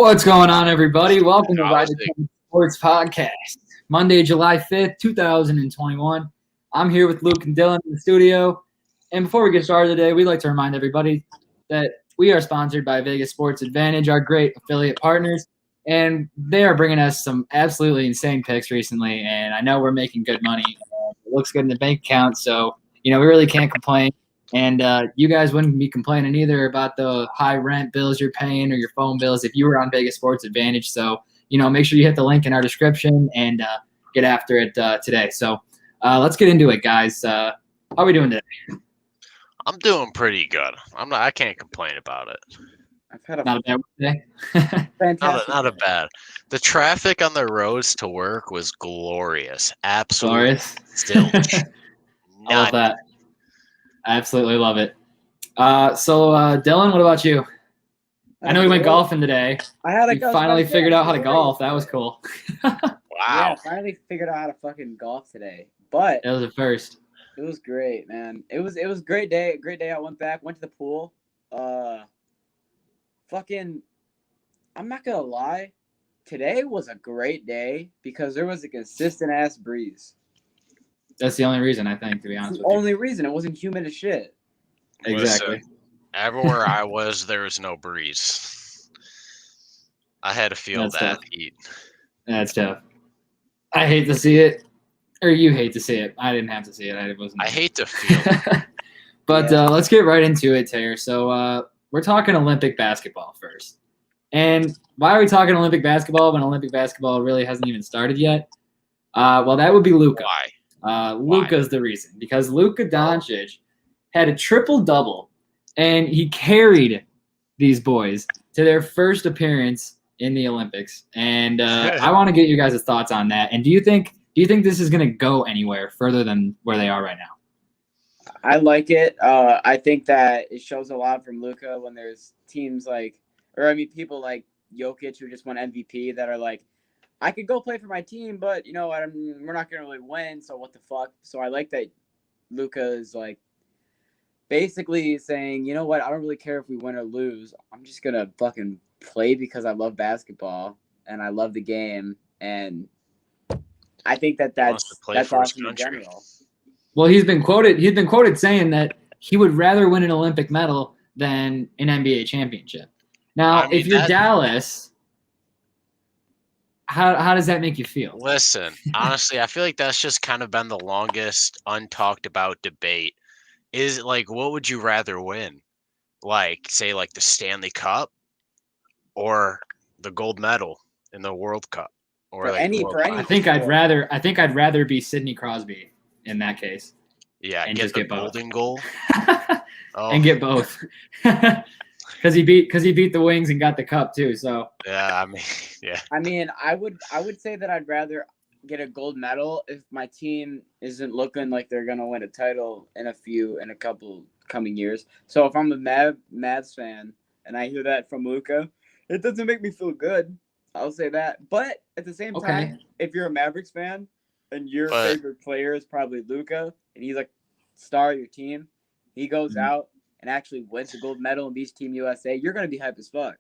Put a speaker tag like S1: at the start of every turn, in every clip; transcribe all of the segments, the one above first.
S1: What's going on, everybody? Welcome to Ride the
S2: Housing.
S1: Train Sports Podcast. Monday, July 5th, 2021. I'm here with Luke and Dylan in the studio. And before we get started today, we'd like to remind everybody that we are sponsored by Vegas Sports Advantage, our great affiliate partners. And they are bringing us some absolutely insane picks recently. And I know we're making good money. It looks good in the bank account. So, we really can't complain. And you guys wouldn't be complaining either about the high rent bills you're paying or your phone bills if you were on Vegas Sports Advantage. So, make sure you hit the link in our description and get after it today. So let's get into it, guys. How are we doing today?
S2: I'm doing pretty good. I can't complain about it.
S3: I've had
S1: Not a bad day.
S3: fantastic.
S2: Not a bad. The traffic on the roads to work was glorious. Absolutely.
S1: Glorious.
S2: Zilch.
S1: I love that. I absolutely love it. So Dylan, what about you? I know we went golfing today. You finally figured out how to golf. That was cool.
S2: Wow.
S3: Yeah, finally figured out how to fucking golf today. But
S1: That was a first.
S3: it was great, man. It was a great day. Great day. I went to the pool. Fucking, I'm not gonna lie. Today was a great day because there was a consistent ass breeze.
S1: That's the only reason, I think, to be honest
S3: It's
S1: with
S3: the
S1: you.
S3: only reason. It wasn't humid as shit.
S1: Exactly.
S2: Listen, everywhere I was, there was no breeze. I had to feel
S1: That's
S2: that
S1: tough.
S2: heat.
S1: That's tough. I hate to see it, or you hate to see it. I didn't have to see it.
S2: I hate to feel it.
S1: But
S3: Yeah.
S1: let's get right into it, Taylor. So we're talking Olympic basketball first. And why are we talking Olympic basketball when Olympic basketball really hasn't even started yet? Well, that would be Luka.
S2: Why?
S1: Luka's the reason, because Luka Doncic had a triple-double, and he carried these boys to their first appearance in the Olympics. And I want to get you guys' thoughts on that. And do you think this is going to go anywhere further than where they are right now?
S3: I like it. I think that it shows a lot from Luka when there's teams people like Jokic who just won MVP that are like, I could go play for my team, but we're not gonna really win. So what the fuck? So I like that Luka is like basically saying, you know what? I don't really care if we win or lose. I'm just gonna fucking play because I love basketball and I love the game, and I think
S2: Wants
S3: that's
S2: to play for his
S3: awesome in
S2: country.
S3: general.
S1: Well, he's been quoted saying that he would rather win an Olympic medal than an NBA championship. Now,
S2: I mean,
S1: if you're
S2: that-
S1: Dallas, how does that make you feel?
S2: Listen, honestly, I feel like that's just kind of been the longest untalked about debate. Is it like, what would you rather win? Like, say, like the Stanley Cup or the gold medal in the World Cup? Or
S3: For
S2: like
S3: any-
S2: World
S3: for any-
S2: Cup?
S1: I think I'd rather be Sidney Crosby in that case.
S2: Yeah,
S1: and
S2: get
S1: just
S2: the
S1: get both.
S2: golden goal. Oh,
S1: And get both. Because he beat the Wings and got the cup too. So
S2: yeah, I mean, yeah.
S3: I mean, I would say that I'd rather get a gold medal if my team isn't looking like they're gonna win a title in a couple coming years. So if I'm a Mavs fan and I hear that from Luka, it doesn't make me feel good. I'll say that. But at the same
S1: Okay.
S3: time, if you're a Mavericks fan and your
S2: But-
S3: favorite player is probably Luka and he's like star of your team, he goes
S1: Mhm.
S3: out and actually wins the gold medal and beats Team USA, you're gonna be hype as fuck.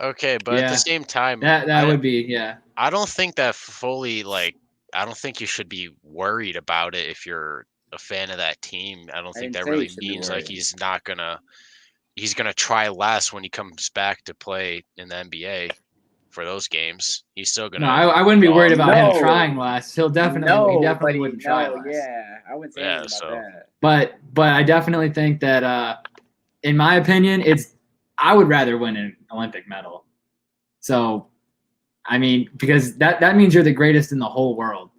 S2: Okay, but at
S1: Yeah.
S2: the same time,
S1: that would be, yeah.
S2: I don't think that fully, like, I don't think you should be worried about it if you're a fan of that team. I don't think
S3: didn't
S2: that
S3: say you
S2: really
S3: should be
S2: means like
S3: worried.
S2: he's gonna try less when he comes back to play in the NBA for those games. He's still gonna.
S1: No, I wouldn't be worried about him
S3: No.
S1: trying less. He definitely wouldn't try less.
S3: Yeah, I wouldn't say
S2: Yeah,
S3: anything
S2: so-
S3: about that.
S1: But I definitely think that in my opinion, I would rather win an Olympic medal. So, I mean, because that means you're the greatest in the whole world.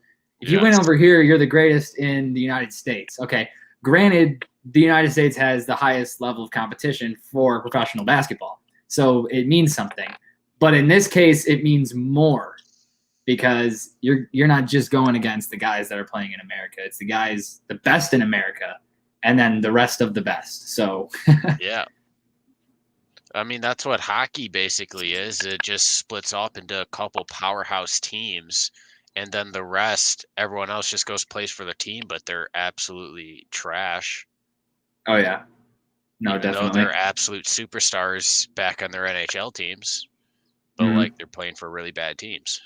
S1: If you win
S2: Yes.
S1: over here, you're the greatest in the United States. Okay, granted, the United States has the highest level of competition for professional basketball, so it means something. But in this case, it means more because you're not just going against the guys that are playing in America. It's the best in America, and then the rest of the best. So
S2: Yeah. I mean, that's what hockey basically is. It just splits up into a couple powerhouse teams, and then the rest, everyone else just goes plays for the team, but they're absolutely trash.
S1: oh yeah, no,
S2: even though
S1: definitely.
S2: they're absolute superstars back on their NHL teams. but
S1: Mhm.
S2: like they're playing for really bad teams.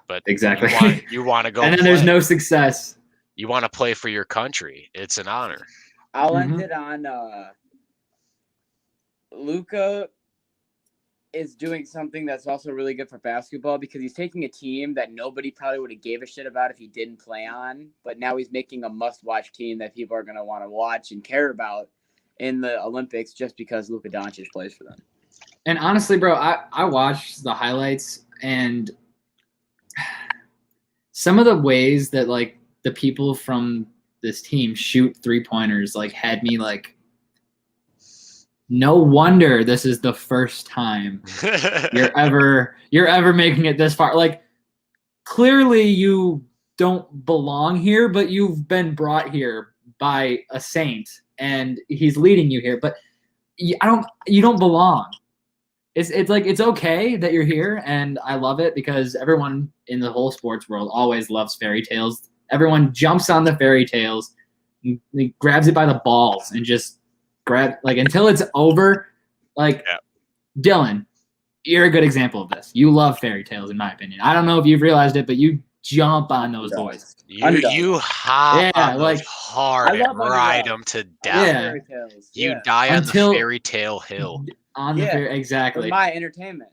S2: But
S1: Exactly.
S2: you want to go
S1: And then
S2: play.
S1: there's no success.
S2: You want to play for your country. It's an honor.
S3: I'll
S1: Mhm.
S3: end it on Luka is doing something that's also really good for basketball because he's taking a team that nobody probably would have gave a shit about if he didn't play on, but now he's making a must-watch team that people are going to want to watch and care about in the Olympics just because Luka Doncic plays for them.
S1: And honestly, bro, I watched the highlights, and some of the ways that like the people from this team shoot 3-pointers like had me like, no wonder this is the first time you're ever making it this far. Like, clearly you don't belong here, but you've been brought here by a saint and he's leading you here, but you don't belong. It's like, it's okay that you're here, and I love it because everyone in the whole sports world always loves fairy tales. Everyone jumps on the fairy tales, and grabs it by the balls, and just until it's over. Like,
S2: Yeah.
S1: Dylan, you're a good example of this. You love fairy tales, in my opinion. I don't know if you've realized it, but you jump on those boys.
S2: You hop
S1: Yeah,
S2: on
S1: like,
S2: those hard
S3: I
S2: and
S3: love
S2: ride
S3: underdogs.
S2: them to
S3: I
S2: death.
S3: love
S1: Yeah.
S3: fairy tales.
S2: You
S3: Yeah.
S2: die on
S1: Until-
S2: the fairy tale hill.
S1: On the
S3: Yeah.
S1: fairy,
S3: For
S1: exactly.
S3: my entertainment.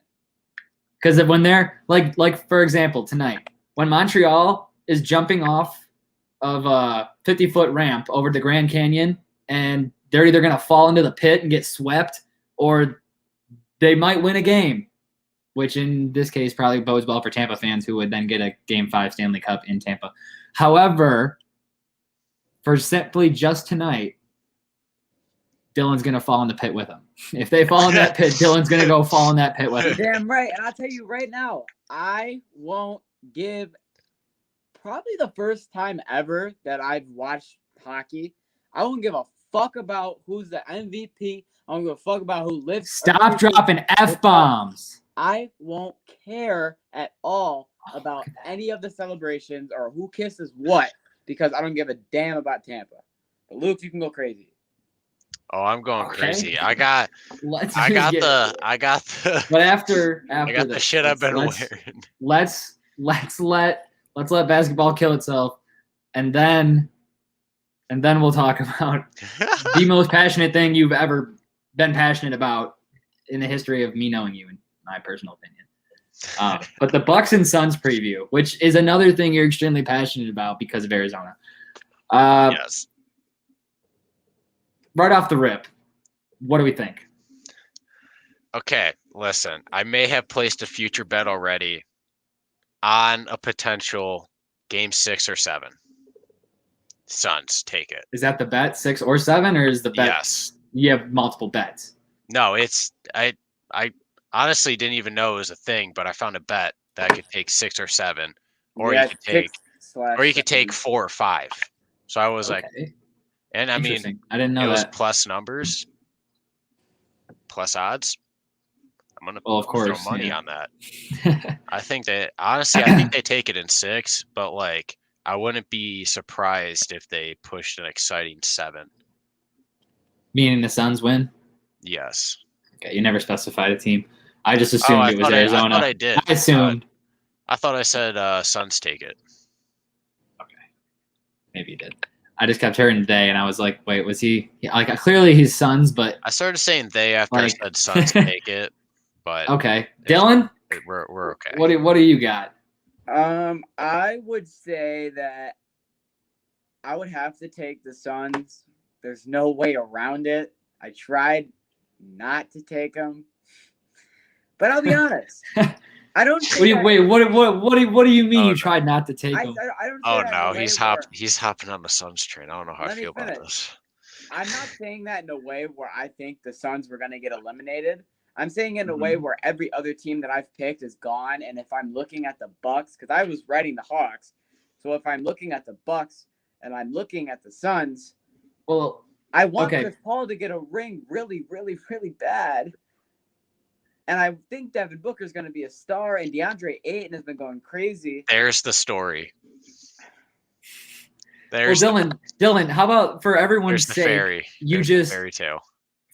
S1: Because when they're like for example tonight, when Montreal is jumping off of a 50-foot ramp over the Grand Canyon, and they're either gonna fall into the pit and get swept, or they might win a game, which in this case probably bodes well for Tampa fans, who would then get a Game 5 Stanley Cup in Tampa. However, for simply just tonight, Dylan's gonna fall in the pit with them. If they fall in that pit, Dylan's gonna go fall in that pit with them.
S3: Damn right. And I'll tell you right now, I won't give probably the first time ever that I've watched hockey. I won't give a fuck about who's the MVP. I don't give a fuck about who lives.
S1: Stop dropping F-bombs.
S3: I won't care at all about any of the celebrations or who kisses what because I don't give a damn about Tampa. But Luke, you can go crazy.
S2: Oh, I'm going
S1: Okay.
S2: crazy. I got
S1: Let's
S2: the
S1: But after
S2: I got the
S1: this,
S2: shit I've been
S1: let's,
S2: wearing.
S1: Let's let basketball kill itself, and then we'll talk about the most passionate thing you've ever been passionate about in the history of me knowing you, in my personal opinion. But the Bucks and Suns preview, which is another thing you're extremely passionate about because of Arizona.
S2: Yes.
S1: Right off the rip, what do we think?
S2: Okay, listen. I may have placed a future bet already on a potential Game 6 or 7. Suns, take it.
S1: Is that the bet, 6 or 7, or is the bet?
S2: Yes.
S1: You have multiple bets.
S2: No, it's I honestly didn't even know it was a thing, but I found a bet that I could take 6 or 7, or
S3: Yeah,
S2: you could take
S3: 6/7.
S2: 4 or 5. So I was like,
S1: Okay.
S2: and I mean,
S1: Interesting. I didn't
S2: it
S1: know
S2: was
S1: that.
S2: plus numbers, plus odds. I'm gonna
S1: Well, of
S2: throw
S1: course,
S2: money
S1: yeah.
S2: on that. I think that honestly, I think they take it in 6, but like I wouldn't be surprised if they pushed an exciting 7.
S1: Meaning the Suns win?
S2: Yes.
S1: Okay, you never specified a team. I just assumed it was
S2: I
S1: Arizona.
S2: thought I did.
S1: I assumed.
S2: I thought I said Suns take it.
S1: Okay. Maybe you did. I just kept hearing today, and I was like, wait, was he? Like, clearly he's Suns, but
S2: I started saying they after
S1: Like-
S2: I said Suns take it, but
S1: okay. Dylan,
S2: we're okay.
S1: what do you got?
S3: I would say that I would have to take the Suns. There's no way around it. I tried not to take them, but I'll be honest. I don't.
S1: What do you what do you mean
S2: Oh,
S1: you
S2: no.
S1: tried not to take
S3: I
S1: him?
S3: don't. Say
S2: Oh
S3: that in
S2: no,
S3: a way
S2: he's
S3: where-
S2: hopping on the Suns train. I don't know how I
S3: Let me
S2: feel about
S3: finish.
S2: this.
S3: I'm not saying that in a way where I think the Suns were going to get eliminated. I'm saying in a way where every other team that I've picked is gone. And if I'm looking at the Bucks, because I was writing the Hawks, so if I'm looking at the Bucks and I'm looking at the Suns,
S1: Well,
S3: I want
S1: Okay.
S3: Chris Paul to get a ring really, really, really bad. And I think Devin Booker's going to be a star, and DeAndre Ayton has been going crazy.
S2: There's the story.
S1: well,
S2: There's
S1: Dylan, how about for everyone's
S2: the
S1: sake,
S2: fairy.
S1: you
S2: There's the
S1: just
S2: fairy tale.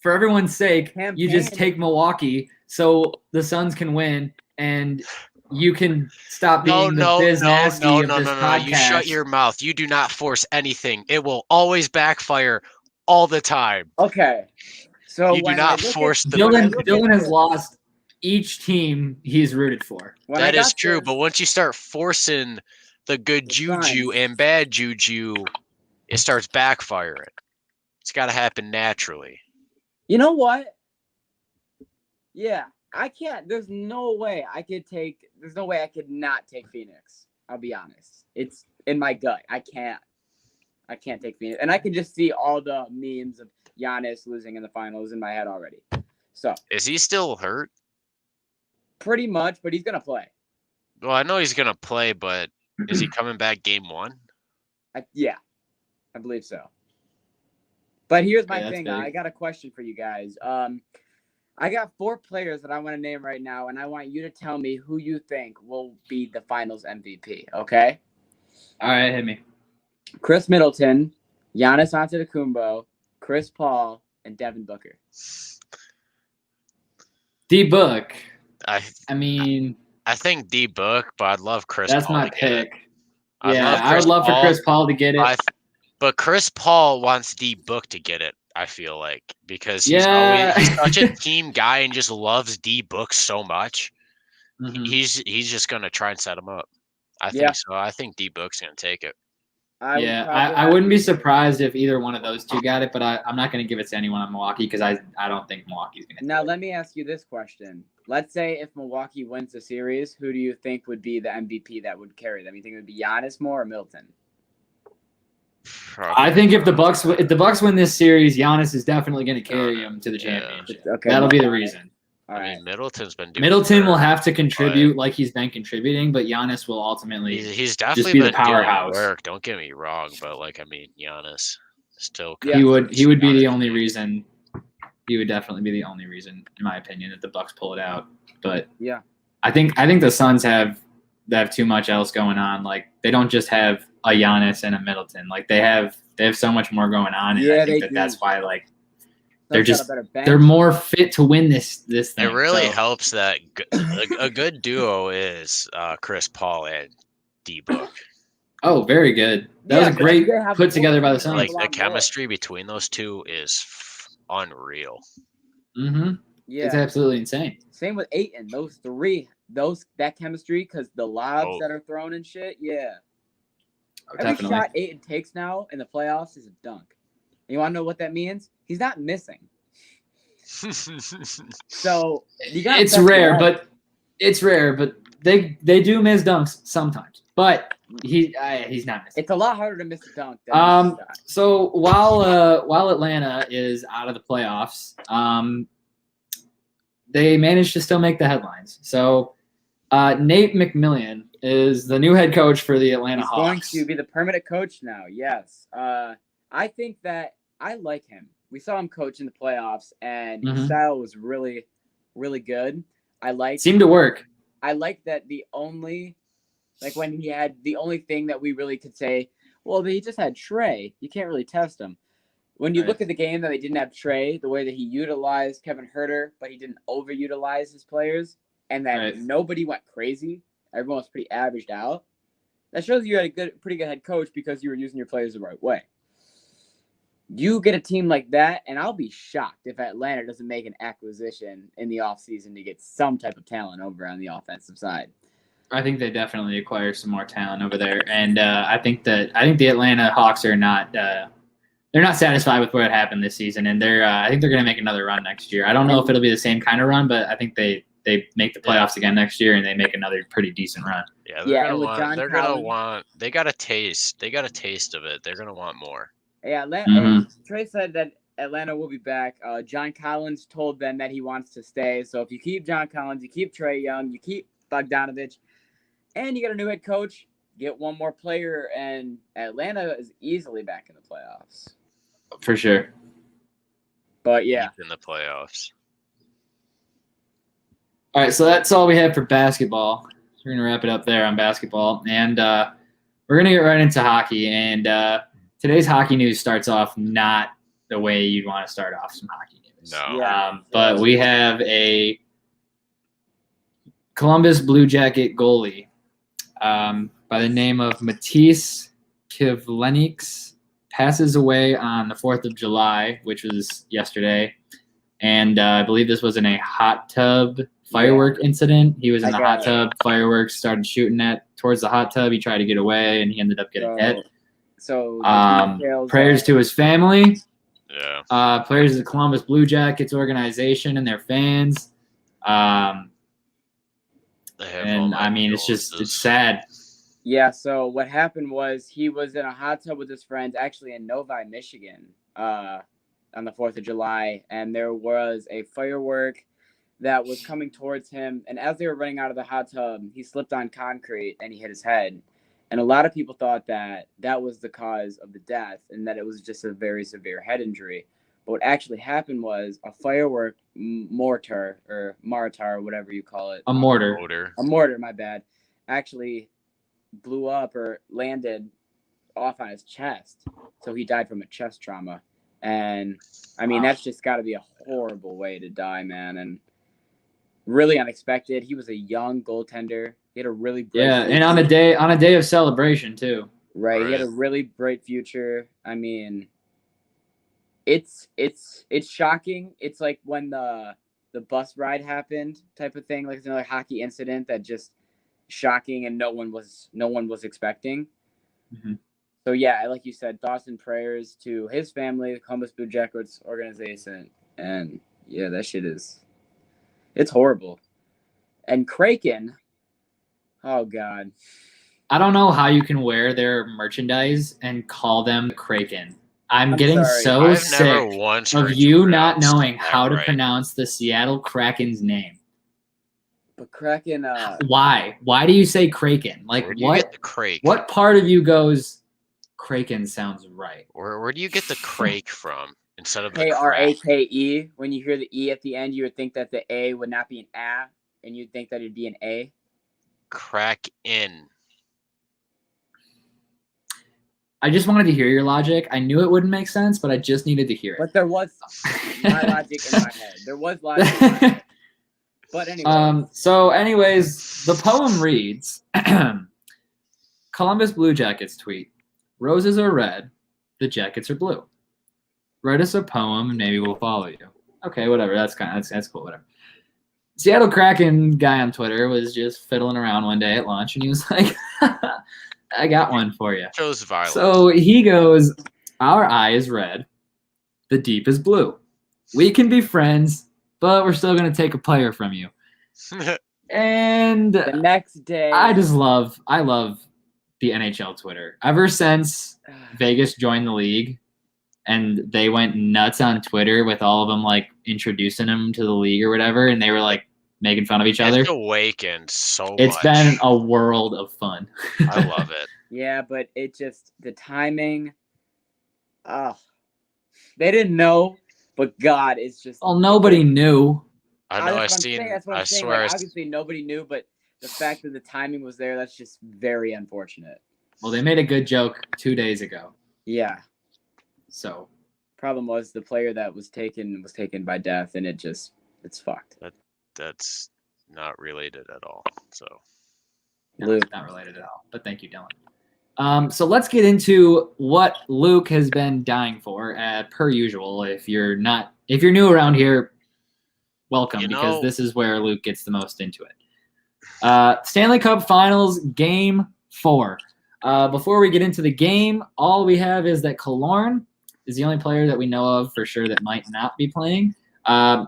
S1: for everyone's sake, you just
S3: Campaign.
S1: take Milwaukee so the Suns can win, and you can stop
S2: No,
S1: being the
S2: no,
S1: biz
S2: no,
S1: nasty
S2: no,
S1: of
S2: no,
S1: this
S2: no, no.
S1: podcast.
S2: You shut your mouth. You do not force anything. It will always backfire all the time.
S3: Okay. So
S2: You do
S3: when
S2: not
S3: I look
S2: force
S3: at,
S2: the.
S3: when I
S1: Dylan
S3: look
S1: Dylan
S3: at
S1: has
S3: this-
S1: lost each team he's rooted for.
S3: when I
S2: That is
S3: got
S2: true,
S3: this-
S2: but once you start forcing the good
S3: The
S2: juju
S3: Suns.
S2: and bad juju, it starts backfiring. It's got to happen naturally.
S3: You know what? Yeah, I can't. There's no way I could take. There's no way I could not take Phoenix. I'll be honest. It's in my gut. I can't take Phoenix, and I can just see all the memes of Giannis losing in the finals in my head already. So
S2: Is he still hurt?
S3: pretty much, but he's gonna play.
S2: Well, I know he's gonna play, but is he coming back game 1?
S3: Yeah, I believe so. But here's my
S1: Yeah, that's
S3: thing.
S1: big.
S3: I got a question for you guys. I got 4 players that I want to name right now, and I want you to tell me who you think will be the Finals MVP. Okay?
S1: All right, hit me.
S3: Chris Middleton, Giannis Antetokounmpo, Chris Paul, and Devin Booker.
S1: D-Book.
S2: I
S1: mean,
S2: I think D Book, but I'd love Chris
S1: that's
S2: Paul
S1: my
S2: to get it.
S1: pick.
S2: I'd
S1: Yeah,
S2: love
S1: I would
S2: Chris
S1: love for
S2: Paul.
S1: Chris Paul to get it.
S2: But Chris Paul wants D Book to get it, I feel like, because
S1: Yeah.
S2: he's such a team guy and just loves D Book so much.
S1: Mhm.
S2: He's just gonna try and set him up. I
S3: Yeah.
S2: think so. I think D Book's gonna take it.
S1: Yeah, I wouldn't be surprised if either one of those two got it, but I'm not going to give it to anyone on Milwaukee because I don't think Milwaukee's going to.
S3: Now, let me ask you this question. Let's say if Milwaukee wins the series, who do you think would be the MVP that would carry them? You think it would be Giannis more or Middleton?
S1: I think if the Bucks win this series, Giannis is definitely going to carry them to the
S2: Yeah.
S1: championship.
S3: Okay.
S1: That'll be the reason.
S3: All
S2: I
S3: right.
S2: mean, Middleton's been doing.
S1: Middleton will
S2: work.
S1: have to contribute like he's been contributing, but Giannis will ultimately.
S2: He's definitely
S1: be the
S2: been doing
S1: powerhouse.
S2: work. Don't get me wrong, but Giannis still.
S3: Yeah.
S1: He would be the
S2: Giannis.
S1: only reason. He would definitely be the only reason, in my opinion, that the Bucks pull it out. But
S3: Yeah.
S1: I think the Suns have too much else going on. Like they don't just have a Giannis and a Middleton. Like they have so much more going on. And
S3: Yeah,
S1: I think
S3: they do.
S1: that's why
S3: Suns got
S1: just-
S3: a better bench.
S1: they're more fit to win this thing.
S2: It really
S1: So,
S2: helps that a good duo is Chris Paul and D Book.
S1: Oh, very good. That
S3: Yeah,
S1: was a
S3: but
S1: great
S3: they have
S1: put together by the
S3: Suns.
S1: Suns.
S2: Like
S3: a
S2: the
S3: lot more.
S2: chemistry between those two is unreal.
S1: Mm-hmm.
S3: Yeah.
S1: It's absolutely insane.
S3: Same with Ayton. Those three, that chemistry, because the lobs
S2: Oh.
S3: that are thrown and shit. Yeah. Every
S1: Definitely.
S3: shot Ayton takes now in the playoffs is a dunk. You want to know what that means? He's not missing. So you got.
S1: It's rare, but they do miss dunks sometimes. But he's not missing.
S3: it's a lot harder to miss a dunk. Than
S1: Um,
S3: miss a shot.
S1: So while Atlanta is out of the playoffs, they managed to still make the headlines. So Nate McMillan is the new head coach for the Atlanta
S3: He's going
S1: Hawks.
S3: to be the permanent coach now. Yes. I think that I like him. We saw him coach in the playoffs, and his
S1: Mhm.
S3: style was really, really good.
S1: Seemed to work.
S3: I like that when he had the only thing that we really could say, well, he just had Trey. You can't really test him. When you
S1: Right.
S3: look at the game that they didn't have Trey, the way that he utilized Kevin Herter, but he didn't overutilize his players, and that
S1: Right.
S3: nobody went crazy. Everyone was pretty averaged out. That shows you had a pretty good head coach because you were using your players the right way. You get a team like that, and I'll be shocked if Atlanta doesn't make an acquisition in the offseason to get some type of talent over on the offensive side.
S1: I think they definitely acquire some more talent over there, and I think the Atlanta Hawks are not. They're not satisfied with what happened this season, and I think they're going to make another run next year. I don't know if it'll be the same kind of run, but I think they make the playoffs again next year, and they make another pretty decent run.
S2: Yeah,
S3: Yeah,
S2: they're
S3: and with
S2: gonna
S3: John
S2: want. They're gonna
S3: Collins-
S2: want. They got a taste. They got a taste of it. They're gonna want more.
S3: Yeah, Atlanta.
S1: Mhm.
S3: Trey said that Atlanta will be back. John Collins told them that he wants to stay. So if you keep John Collins, you keep Trey Young, you keep Bogdanovich, and you get a new head coach, get one more player, and Atlanta is easily back in the playoffs.
S1: For sure.
S3: But yeah,
S2: Deep in the playoffs.
S1: All right, so that's all we have for basketball. We're gonna wrap it up there on basketball, and we're gonna get right into hockey. And today's hockey news starts off not the way you'd want to start off some hockey news.
S2: No.
S3: Yeah.
S1: But we have Columbus Blue Jacket goalie by the name of Matisse Kivlenieks passes away on the 4th of July, which was yesterday. And I believe this was in a hot tub firework incident. He was in the hot tub, fireworks started shooting towards the hot tub. He tried to get away, and he ended up getting hit.
S3: So
S1: prayers to his family.
S2: Yeah.
S1: Players of the Columbus Blue Jackets organization and their fans. And I mean, it's sad.
S3: Yeah, so what happened was he was in a hot tub with his friends, actually in Novi, Michigan, on the 4th of July, and there was a firework that was coming towards him, and as they were running out of the hot tub, he slipped on concrete and he hit his head. And a lot of people thought that that was the cause of the death and that it was just a very severe head injury. But what actually happened was a firework mortar, or whatever you call it.
S1: A mortar.
S3: A mortar, my bad. Actually blew up or landed off on his chest. So he died from a chest trauma. And I mean, that's just got to be a horrible way to die, man. And really unexpected. He was a young goaltender. He had a really bright future.
S1: And on a day of celebration too.
S3: Right. He had a really bright future. I mean, it's shocking. It's like when the bus ride happened type of thing, like it's another hockey incident that just shocking and no one was expecting.
S1: Mm-hmm.
S3: So yeah, like you said, thoughts and prayers to his family, the Columbus Blue Jackets organization, and yeah, that shit it's horrible. And Kraken, oh god,
S1: I don't know how you can wear their merchandise and call them Kraken. I'm getting so sick of you not knowing how to pronounce the Seattle Kraken's name.
S3: But Kraken,
S1: why? Why do you say Kraken? Like,
S2: where do you get the Crake?
S1: What part of you goes, Kraken sounds right?
S2: Where do you get the Crake from instead of the
S3: Krake? When you hear the E at the end, you would think that the A would not be an A, and you'd think that it'd be an A.
S2: Crack in.
S1: I just wanted to hear your logic. I knew it wouldn't make sense, but I just needed to hear it.
S3: But there was my logic in my head. There was logic in my head. But anyway.
S1: So anyways, the poem reads, Columbus Blue Jackets tweet, roses are red, the jackets are blue. Write us a poem and maybe we'll follow you. Okay, whatever. That's cool, whatever. Seattle Kraken guy on Twitter was just fiddling around one day at lunch and he was like, I got one for you.
S2: Chose violence.
S1: So he goes, our eye is red, the deep is blue. We can be friends, but we're still going to take a player from you. And
S3: the next day,
S1: I love the NHL Twitter. Ever since Vegas joined the league and they went nuts on Twitter with all of them like introducing them to the league or whatever, and they were like making fun of each other.
S2: It's awakened so much.
S1: It's been a world of fun.
S2: I love it.
S3: Yeah, but it just, the timing, they didn't know, but God, it's just.
S1: Well, nobody knew.
S2: I know. I swear.
S3: Like, obviously, nobody knew, but the fact that the timing was there, that's just very unfortunate.
S1: Well, they made a good joke 2 days ago.
S3: Yeah.
S1: So.
S3: Problem was the player that was taken by death, and it's fucked.
S2: That's not related at all. So.
S1: Luke, not related at all. But thank you, Dylan. So let's get into what Luke has been dying for, per usual. If you're new around here, welcome, because this is where Luke gets the most into it. Stanley Cup Finals, Game 4. Before we get into the game, all we have is that Killorn is the only player that we know of for sure that might not be playing.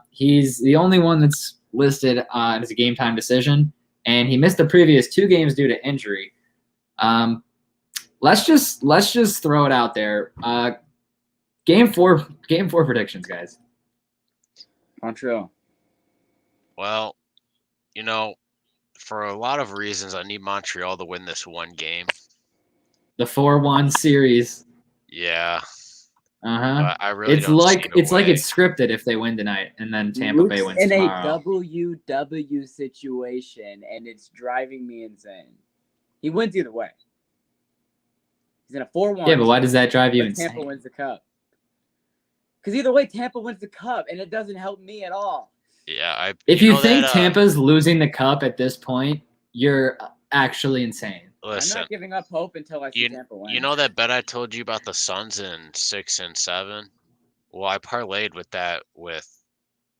S1: He's the only one that's listed as a game time decision, and he missed the previous 2 games due to injury. Let's just throw it out there. Game four predictions, guys.
S3: Montreal.
S2: Well, for a lot of reasons, I need Montreal to win this one game.
S1: The 4-1 series.
S2: Yeah.
S1: Uh-huh.
S2: I really
S1: it's like it's scripted if they win tonight and then Tampa Bay wins tomorrow.
S3: In a WW situation, and it's driving me insane. He wins either way. He's in a 4-1.
S1: Yeah, but why does that drive you insane?
S3: Tampa wins the cup. Because either way, Tampa wins the cup, and it doesn't help me at all.
S2: Yeah,
S1: If you
S2: know
S1: think
S2: that,
S1: Tampa's losing the cup at this point, you're actually insane.
S2: listen,
S3: I'm not giving up hope until I see Tampa win.
S2: you know that bet I told you about the Suns in 6 and 7? Well, I parlayed with that with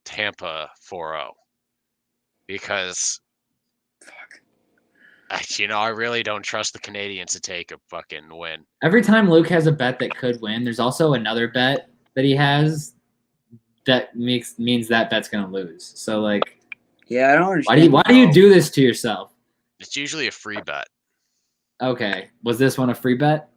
S2: Tampa 4-0 because
S3: Fuck.
S2: I really don't trust the Canadians to take a fucking win.
S1: Every time Luke has a bet that could win, there's also another bet that he has that means that bet's gonna lose. So like,
S3: Yeah, I don't understand.
S1: why do you do this to yourself?
S2: It's usually a free bet.
S1: Okay, was this one a free bet?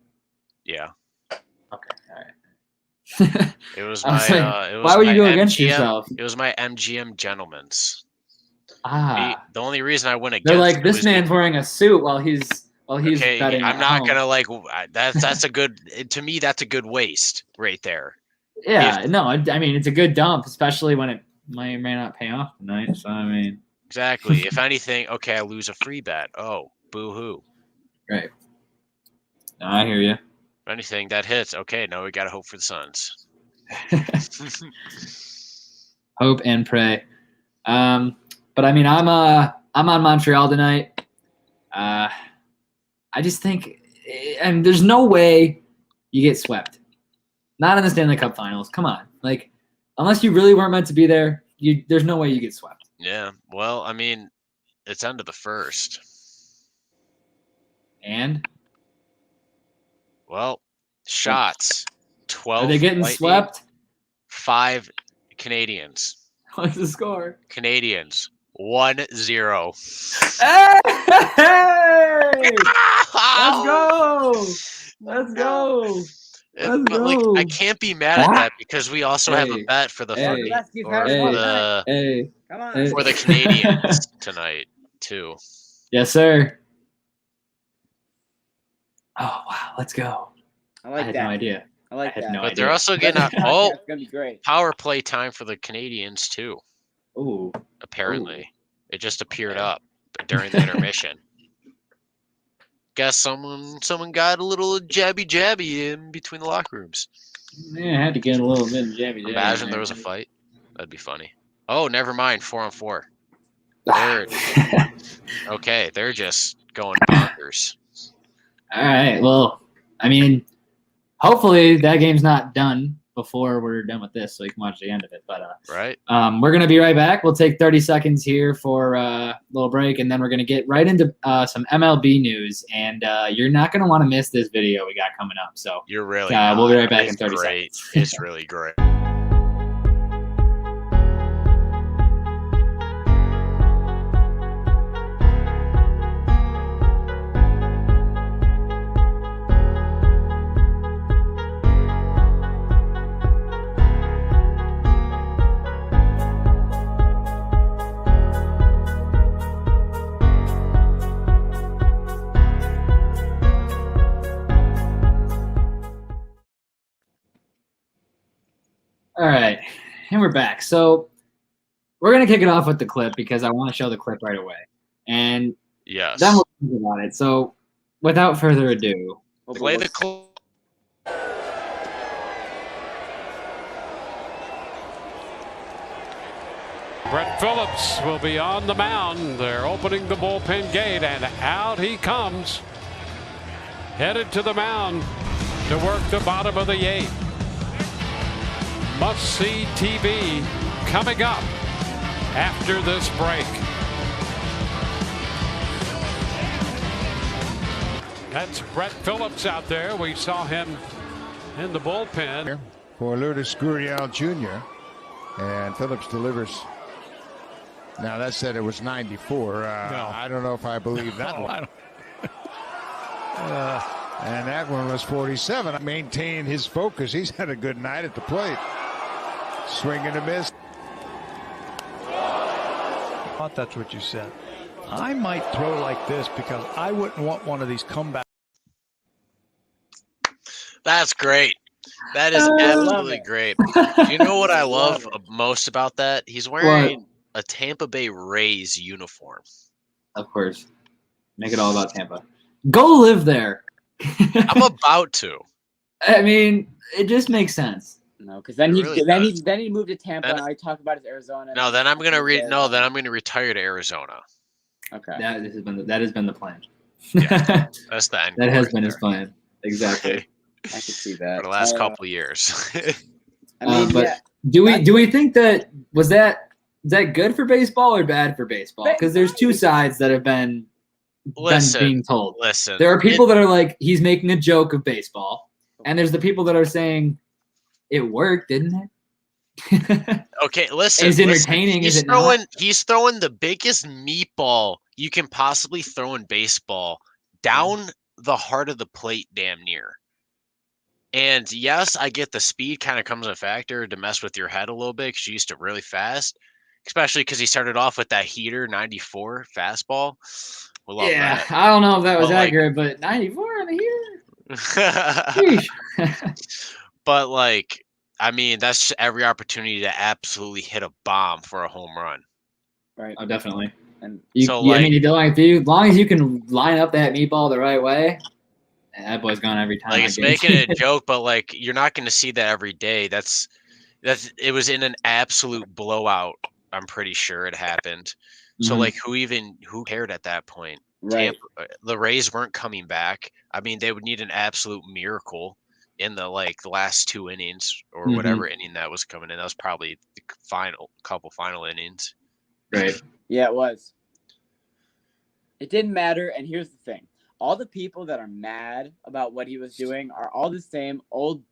S2: Yeah,
S1: Okay, all right.
S2: it was
S1: I
S2: my.
S1: was like,
S2: It was
S1: why would you
S2: my
S1: go against
S2: MGM
S1: yourself?
S2: It was my MGM Gentleman's. The only reason I went against
S1: They're like,
S2: it
S1: this
S2: was
S1: man's wearing a suit while he's
S2: okay,
S1: betting.
S2: I'm
S1: at
S2: not
S1: home.
S2: gonna like. That's a good. To me, that's a good waste right there.
S1: Yeah, no, I mean it's a good dump, especially when it may or may not pay off tonight. So I mean,
S2: Exactly. If anything, okay, I lose a free bet. Oh, boo hoo.
S1: right. No, I hear you.
S2: If anything, that hits. Okay, now we gotta hope for the Suns.
S1: Hope and pray. But I mean, I'm on Montreal tonight. I just think, and there's no way you get swept. Not in the Stanley Cup Finals. Come on, like unless you really weren't meant to be there, there's no way you get swept.
S2: Yeah. Well, I mean, it's end of the first.
S1: And
S2: Well, shots. 12.
S1: are they getting
S2: Lightning,
S1: swept?
S2: 5 Canadians.
S1: What's the score?
S2: Canadians 1-0.
S1: Hey! Let's go! Let's go! Let's
S2: But like,
S1: go!
S2: I can't be mad at that because we also have a
S1: Hey,
S2: bet for the
S1: hey,
S2: fucking
S3: Rescue
S2: or
S3: Paris
S2: for
S3: won
S2: the
S1: Hey,
S3: Come on.
S1: Hey.
S2: for the Canadians tonight too.
S1: yes, sir. Oh wow, let's go!
S3: I
S1: I
S3: like
S1: had
S3: that.
S1: no idea.
S3: I like
S1: I had
S3: that.
S1: no
S2: But
S1: idea.
S2: they're also getting
S3: This
S2: a oh
S3: podcast's gonna be great.
S2: power play time for the Canadians too.
S1: Ooh,
S2: Apparently, it just appeared
S1: Okay.
S2: up during the intermission. Guess someone got a little jabby in between the locker rooms.
S1: yeah, I had to get a little bit of jabby.
S2: Imagine there was a fight. That'd be funny. Oh, never mind. 4-on-4. Okay, they're just going bonkers.
S1: All right. Well, I mean, hopefully that game's not done before we're done with this, so you can watch the end of it. But
S2: Right?
S1: we're gonna be right back. We'll take 30 seconds here for a little break, and then we're gonna get right into some MLB news. And you're not gonna want to miss this video we got coming up. So
S2: You're really.
S1: we'll be
S2: not.
S1: right back
S2: It's
S1: in 30
S2: great.
S1: seconds.
S2: It's really great.
S1: all right, and we're back. So we're gonna kick it off with the clip because I want to show the clip right away, and
S2: Yes.
S1: then we'll think about it. So without further ado,
S2: Play the clip.
S4: Brett Phillips will be on the mound. They're opening the bullpen gate, and out he comes. Headed to the mound to work the bottom of the 8th. Must-see TV coming up after this break. That's Brett Phillips out there. We saw him in the bullpen.
S5: For Lourdes Gurriel Jr. And Phillips delivers. Now that said it was 94. I don't know if I believe that one. And that one was 47. Maintain his focus. He's had a good night at the plate. Swing and a miss.
S6: I thought that's what you said. I might throw like this because I wouldn't want one of these comebacks.
S2: That's great. That is absolutely great. Do you know what I love most about that? He's wearing a Tampa Bay Rays uniform.
S1: of course, make it all about Tampa. Go live there.
S2: I'm about to.
S1: I mean, it just makes sense.
S3: No, because then
S2: It
S3: he
S2: really
S3: then
S2: does.
S3: he moved to Tampa, and I talked about his Arizona.
S2: No, then I'm gonna then I'm gonna retire to Arizona.
S3: Okay.
S1: That has been the plan.
S2: Yeah. That's the end.
S1: That
S2: goal
S1: has
S2: right
S1: been
S2: there.
S1: his plan. Exactly.
S3: I could see that.
S2: For the last couple of years.
S3: I mean,
S1: but
S3: yeah.
S1: do we think that is that good for baseball or bad for baseball? Because there's two sides that have been being told.
S2: Listen.
S1: There are people that are like, he's making a joke of baseball, and there's the people that are saying it worked, didn't it?
S2: Okay, listen.
S1: It's entertaining, is it not?
S2: He's throwing the biggest meatball you can possibly throw in baseball down the heart of the plate, damn near. And yes, I get the speed kind of comes a factor to mess with your head a little bit because you used to really fast, especially because he started off with that heater 94 fastball. We love that.
S1: I don't know if that was
S2: But,
S1: accurate, but 94 in the heater.
S2: But like, I mean, that's every opportunity to absolutely hit a bomb for a home run.
S3: Right.
S1: Oh, definitely.
S3: And
S1: I mean, as long as you can line up that meatball the right way, that boy's gone every time.
S2: Like, it's making it a joke, but like, you're not going to see that every day. It was in an absolute blowout. I'm pretty sure it happened. So like, who cared at that point?
S3: right.
S2: The Rays weren't coming back. I mean, they would need an absolute miracle in the last 2 innings or whatever inning that was coming in. That was probably the couple final innings.
S1: Right.
S3: Yeah, it was. It didn't matter, and here's the thing. All the people that are mad about what he was doing are all the same old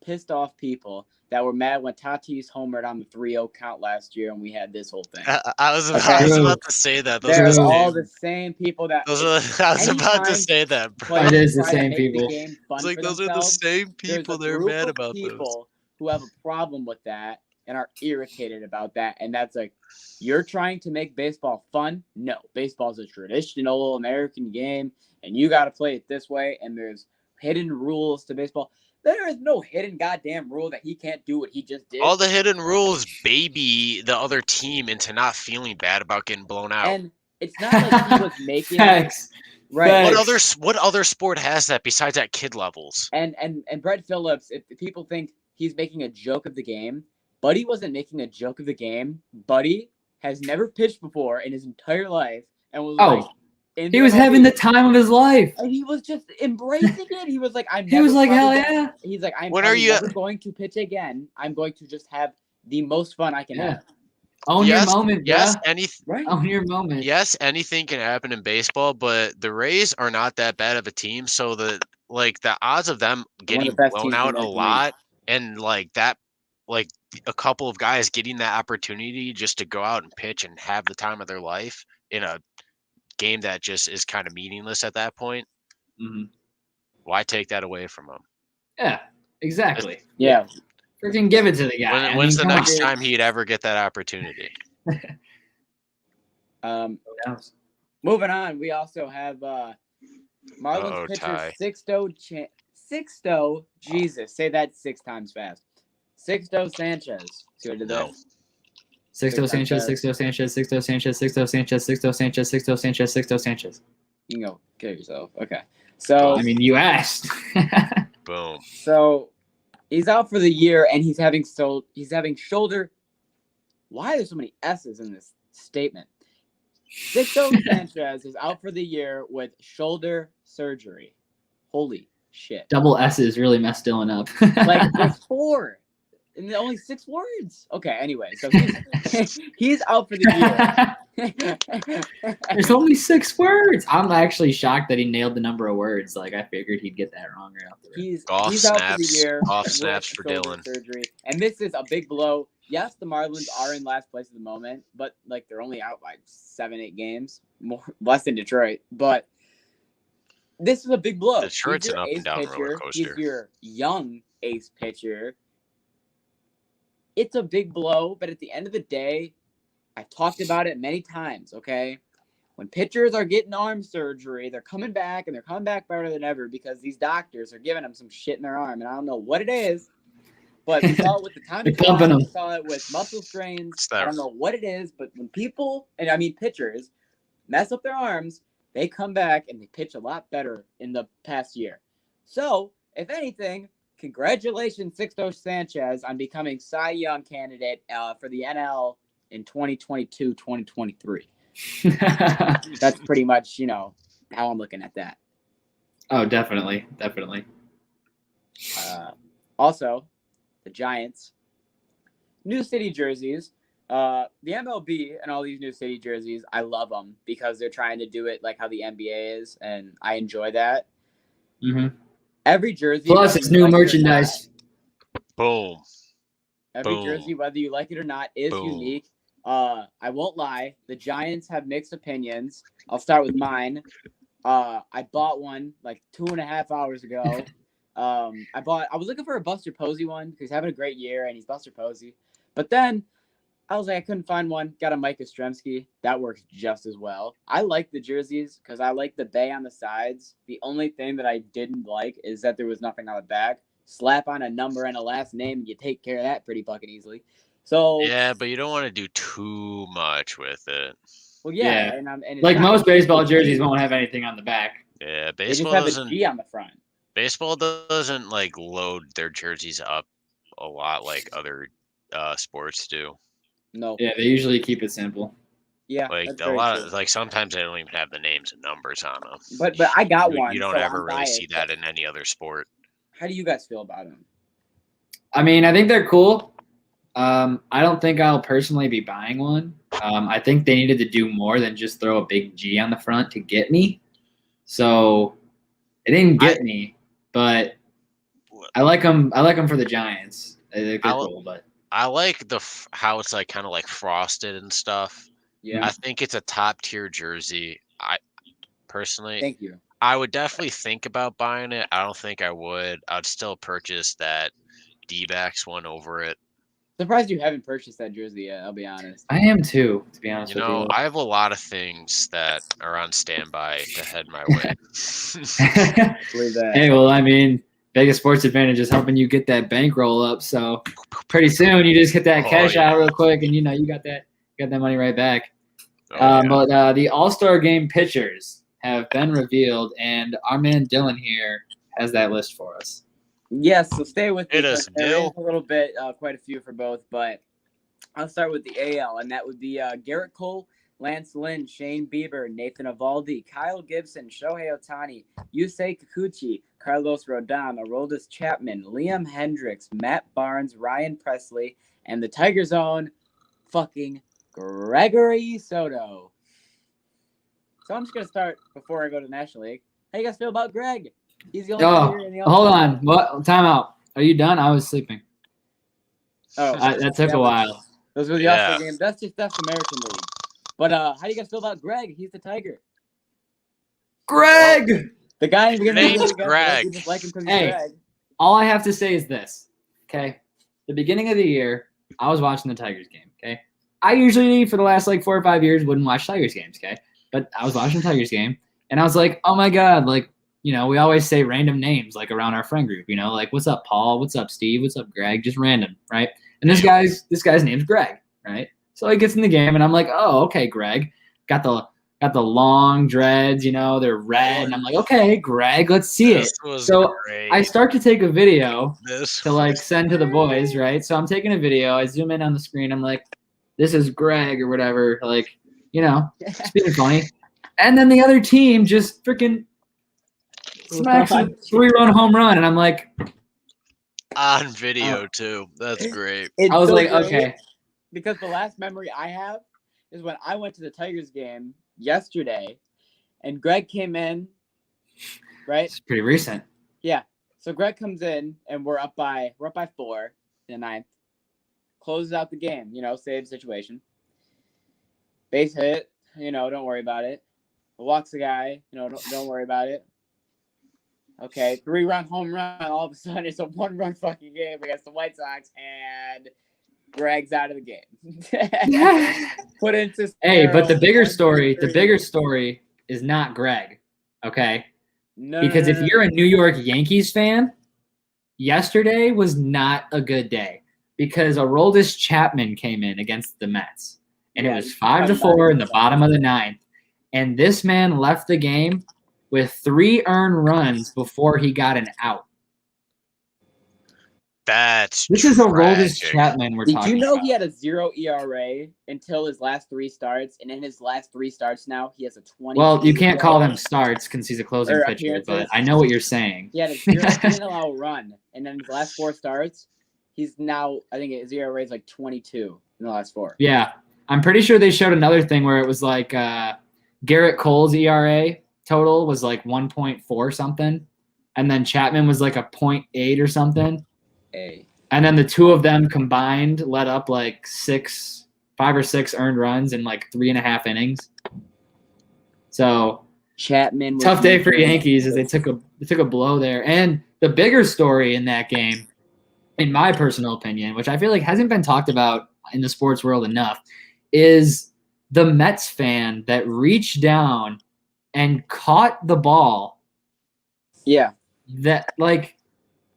S3: pissed off people that were mad when Tatis homered on the 3-0 count last year and we had this whole thing.
S2: I was about to say that.
S3: They're all the same people that
S2: I was about to say that, bro.
S1: It is the same people.
S2: It's like those are the same people that are mad about those.
S3: People who have a problem with that and are irritated about that, and that's like, you're trying to make baseball fun? No, baseball's a traditional American game, and you got to play it this way, and there's hidden rules to baseball. There is no hidden goddamn rule that he can't do what he just did.
S2: All the hidden rules baby the other team into not feeling bad about getting blown out.
S3: And it's not like he was making
S1: Facts.
S3: right.
S2: What other sport has that besides at kid levels?
S3: And Brett Phillips, if people think he's making a joke of the game, Buddy wasn't making a joke of the game. Buddy has never pitched before in his entire life and was
S1: he was having the time of his life.
S3: And he was just embracing it. He was like, hell
S1: yeah.
S3: He's like, I'm
S2: never
S3: going to pitch again. I'm going to just have the most fun I can have.
S1: Own your moment,
S2: yes,
S1: right? Own your moment.
S2: Yes, anything can happen in baseball, but the Rays are not that bad of a team. So the odds of them getting blown out a lot and a couple of guys getting that opportunity just to go out and pitch and have the time of their life in a game that just is kind of meaningless at that point. Why take that away from him?
S1: Yeah, exactly.
S3: Yeah.
S1: Freaking give it to the guy.
S2: When's the next time he'd ever get that opportunity?
S3: Moving on, we also have Marlins pitcher Sixto. Jesus, say that 6 times fast. Sixto Sanchez. See what I did there?
S1: Sixto Sanchez.
S3: You can go kill yourself. Okay. So
S1: I mean, you asked.
S2: Boom.
S3: So he's out for the year, and he's having shoulder. Why are there so many S's in this statement? Sixto Sanchez is out for the year with shoulder surgery. Holy shit!
S1: Double S's really messed Dylan up.
S3: Like there's 4. And only 6 words. Okay, anyway, so he's out for the
S1: year. There's only 6 words. I'm actually shocked that he nailed the number of words. Like, I figured he'd get that wrong right off the rip.
S3: He's out for the year.
S2: Off snaps for Dylan.
S3: Surgery. And this is a big blow. Yes, the Marlins are in last place at the moment, but they're only out by 7-8 games, less than Detroit. But this is a big blow.
S2: Detroit's an up and down roller coaster.
S3: He's your young ace pitcher. It's a big blow, but at the end of the day, I've talked about it many times, okay? When pitchers are getting arm surgery, they're coming back, and they're coming back better than ever because these doctors are giving them some shit in their arm, and I don't know what it is, but we saw it with the time. We saw it with muscle strains. I don't know what it is, but when people, and I mean pitchers, mess up their arms, they come back and they pitch a lot better in the past year. So, if anything, congratulations, Sixto Sanchez, on becoming Cy Young candidate for the NL in 2022-2023. That's pretty much, how I'm looking at that.
S1: Oh, definitely.
S3: Also, the Giants, new city jerseys. The MLB and all these new city jerseys, I love them because they're trying to do it like how the NBA is, and I enjoy that.
S1: Mm-hmm.
S3: Every jersey.
S1: Plus, it's new merchandise.
S2: Boom.
S3: Every jersey, whether you like it or not, is unique. I won't lie. The Giants have mixed opinions. I'll start with mine. I bought one like 2.5 hours ago. I was looking for a Buster Posey one because he's having a great year and he's Buster Posey. But then I was like, I couldn't find one. Got a Mike Yastrzemski. That works just as well. I like the jerseys because I like the bay on the sides. The only thing that I didn't like is that there was nothing on the back. Slap on a number and a last name, you take care of that pretty fucking easily. So
S2: yeah, but you don't want to do too much with it.
S3: Well, yeah.
S1: Yeah.
S3: And it's
S1: Like
S3: not-
S1: most baseball jerseys won't have anything on the back.
S2: Yeah,
S3: They just
S2: baseball
S3: have
S2: doesn't.
S3: a G on the front.
S2: Baseball doesn't like load their jerseys up a lot like other sports do.
S3: No.
S1: Yeah, they usually keep it simple.
S3: Yeah.
S2: Like
S3: that's
S2: a
S3: very
S2: lot
S3: true.
S2: of like sometimes they don't even have the names and numbers on them.
S3: But I got one.
S2: You don't
S3: so
S2: ever
S3: I'm
S2: really see
S3: biased.
S2: that in any other sport.
S3: How do you guys feel about them?
S1: I mean, I think they're cool. I don't think I'll personally be buying one. I think they needed to do more than just throw a big G on the front to get me. So it didn't get me, but I like them. I like them for the Giants. I think they're cool, but
S2: I like how it's like kind of like frosted and stuff.
S3: Yeah.
S2: I think it's a top tier jersey. I personally,
S3: Thank you.
S2: I would definitely think about buying it. I don't think I would. I'd still purchase that D-backs one over it.
S3: Surprised you haven't purchased that jersey yet, I'll be honest.
S1: I am too, to be honest
S2: You
S1: with
S2: know,
S1: you.
S2: I have a lot of things that are on standby to head my way.
S3: Believe that.
S1: Hey, well, I mean, Vegas Sports Advantage is helping you get that bankroll up. So pretty soon, you just hit that
S2: Oh,
S1: cash
S2: yeah.
S1: out real quick, and you got that money right back.
S2: Oh, yeah.
S1: But the All-Star Game pitchers have been revealed, and our man Dylan here has that list for us.
S3: Yes, so stay with me.
S2: Hit us,
S3: because there
S2: Dill.
S3: is a little bit, quite a few for both, but I'll start with the AL, and that would be Garrett Cole, Lance Lynn, Shane Bieber, Nathan Eovaldi, Kyle Gibson, Shohei Ohtani, Yusei Kikuchi, Carlos Rodon, Aroldis Chapman, Liam Hendricks, Matt Barnes, Ryan Presley, and the Tigers' own fucking Gregory Soto. So I'm just going to start before I go to the National League. How you guys feel about Greg? He's the only player in the
S1: Hold
S3: All-Star.
S1: on. What? Time out. Are you done? I was sleeping.
S3: Oh,
S1: That took a while.
S3: Those were the
S2: Yeah.
S3: All-Star games. That's American League. But how do you guys feel about Greg? He's the Tiger.
S1: Greg!
S3: The guy in the beginning
S2: Name's
S3: of the league,
S2: Greg.
S3: You just like him because he's
S1: Hey.
S3: Greg.
S1: All I have to say is this, okay? The beginning of the year, I was watching the Tigers game, okay? I usually, for the last 4 or 5 years, wouldn't watch Tigers games, okay? But I was watching the Tigers game, and I was like, oh my God, we always say random names, around our friend group, what's up, Paul? What's up, Steve? What's up, Greg? Just random, right? And this guy's name's Greg, right? So he gets in the game, and I'm like, oh, okay, Greg. Got the long dreads, they're red. And I'm like, okay, Greg, let's see it.
S2: This was
S1: So
S2: great.
S1: I start to take a video
S2: This
S1: to send to the boys, right? So I'm taking a video. I zoom in on the screen. I'm like, this is Greg or whatever. It's being funny. And then the other team just freaking smacks a 3-run home run. And I'm like,
S2: on video too. That's great.
S3: It's
S1: I was
S3: so
S1: like,
S3: great
S1: okay.
S3: Because the last memory I have is when I went to the Tigers game yesterday, and Greg came in, right?
S1: It's pretty recent.
S3: Yeah. So Greg comes in, and we're up by 4 in the 9th. Closes out the game, save the situation. Base hit, don't worry about it. Walks the guy, don't worry about it. Okay, 3-run home run. All of a sudden, it's a 1-run fucking game against the White Sox, and Greg's out of the game. Put into
S1: Hey, but the bigger
S3: 1, 2,
S1: story,
S3: 3.
S1: is not Greg, okay?
S3: No,
S1: Because
S3: no,
S1: if
S3: no,
S1: you're a New York Yankees fan, yesterday was not a good day because Aroldis Chapman came in against the Mets, and it
S3: Yeah,
S1: was 5-4 in the bottom of the 9th, and this man left the game with 3 earned runs before he got an out.
S2: That's
S1: This is Aroldis
S2: tragic.
S1: Chapman we're
S3: Did
S1: talking
S3: you know
S1: about.
S3: he had a 0 ERA until his last 3 starts, and in his last 3 starts now he has a 20.
S1: Well, you can't call them starts because he's a closing
S3: Or
S1: pitcher, but
S3: appearances.
S1: I know what you're saying.
S3: He had a 0. He didn't allow a run, and then his last 4 starts, he's now I think his ERA is like 22 in the last 4.
S1: Yeah, I'm pretty sure they showed another thing where it was like Garrett Cole's ERA total was like 1.4 something, and then Chapman was like a 0.8 or something. And then the two of them combined let up like 5 or 6 earned runs in like 3.5 innings. So
S3: Chapman was
S1: tough day for Yankees as they took a blow there. And the bigger story in that game, in my personal opinion, which I feel like hasn't been talked about in the sports world enough, is the Mets fan that reached down and caught the ball.
S3: Yeah.
S1: That like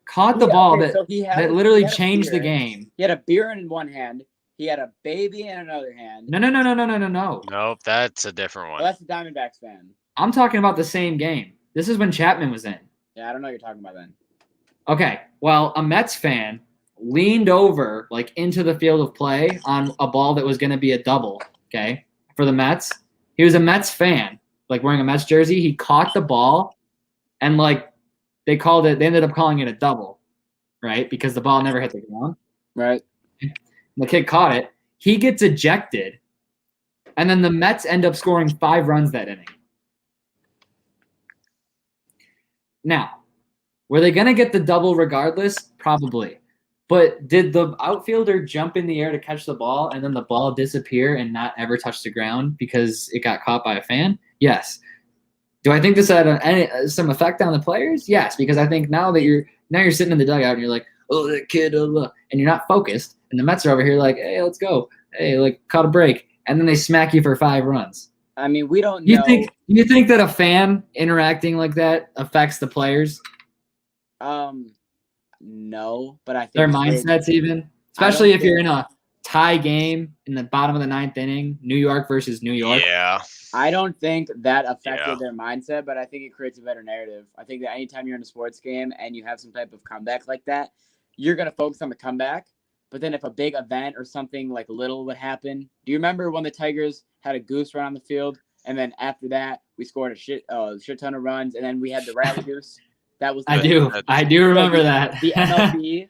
S1: caught the ball
S3: okay,
S1: that
S3: so
S1: that literally changed the game.
S3: He had a beer in one hand. He had a baby in another hand.
S1: No.
S2: Nope, that's a different one.
S3: Well, that's the Diamondbacks fan.
S1: I'm talking about the same game. This is when Chapman was in.
S3: Yeah, I don't know what you're talking about then.
S1: Okay, well, a Mets fan leaned over like into the field of play on a ball that was going to be a double, okay, for the Mets. He was a Mets fan, like wearing a Mets jersey. He caught the ball and like they ended up calling it a double, right? Because the ball never hit the ground.
S3: Right.
S1: The kid caught it. He gets ejected. And then the Mets end up scoring 5 runs that inning. Now, were they going to get the double regardless? Probably. But did the outfielder jump in the air to catch the ball and then the ball disappear and not ever touch the ground because it got caught by a fan? Yes. Do I think this had some effect on the players? Yes, because I think now you're sitting in the dugout and you're like, oh, that kid, and you're not focused. And the Mets are over here like, hey, let's go. Hey, like, caught a break. And then they smack you for 5 runs.
S3: I mean, we don't know.
S1: You think that a fan interacting like that affects the players?
S3: No, but I think
S1: their mindsets even, especially if you're in a tie game in the bottom of the 9th inning, New York versus New York.
S2: Yeah.
S3: I don't think that affected their mindset, but I think it creates a better narrative. I think that anytime you're in a sports game and you have some type of comeback like that, you're going to focus on the comeback. But then if a big event or something like little would happen, do you remember when the Tigers had a goose run on the field? And then after that, we scored a shit ton of runs. And then we had the rally goose. That was
S1: I do remember that.
S3: The MLB,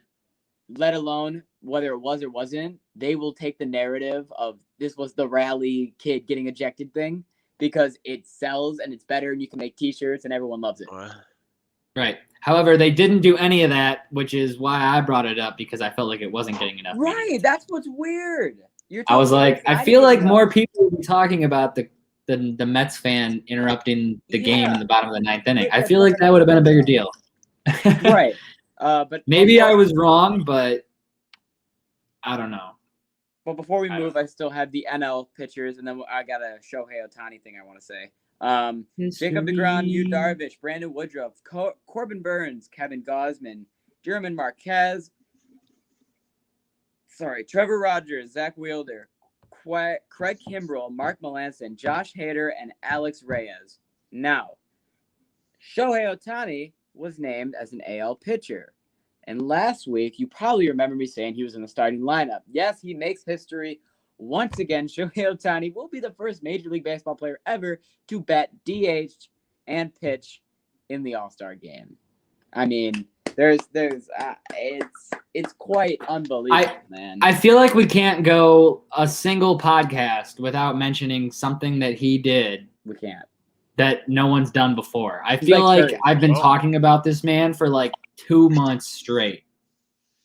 S3: let alone whether it was or wasn't, they will take the narrative of this was the rally kid getting ejected thing because it sells and it's better and you can make T-shirts and everyone loves it.
S1: Right. However, they didn't do any of that, which is why I brought it up because I felt like it wasn't getting enough.
S3: Right. That's what's weird.
S1: I was like, I feel like more people would be talking about the Mets fan interrupting the game in the bottom of the 9th inning. I feel like that would have been a bigger deal.
S3: Right. But
S1: maybe I was wrong, but I don't know.
S3: But before we move, I still have the NL pitchers, and then I got a Shohei Ohtani thing I want to say. Jacob deGrom, Yu Darvish, Brandon Woodruff, Corbin Burns, Kevin Gausman, German Marquez, Trevor Rogers, Zach Wheeler, Craig Kimbrell, Mark Melancon, Josh Hader, and Alex Reyes. Now, Shohei Ohtani was named as an AL pitcher. And last week, you probably remember me saying he was in the starting lineup. Yes, he makes history. Once again, Shohei Ohtani will be the first Major League Baseball player ever to bat DH and pitch in the All-Star game. I mean, it's quite unbelievable, man.
S1: I feel like we can't go a single podcast without mentioning something that he did.
S3: We can't.
S1: That no one's done before. I feel like I've been talking about this man for like 2 months straight.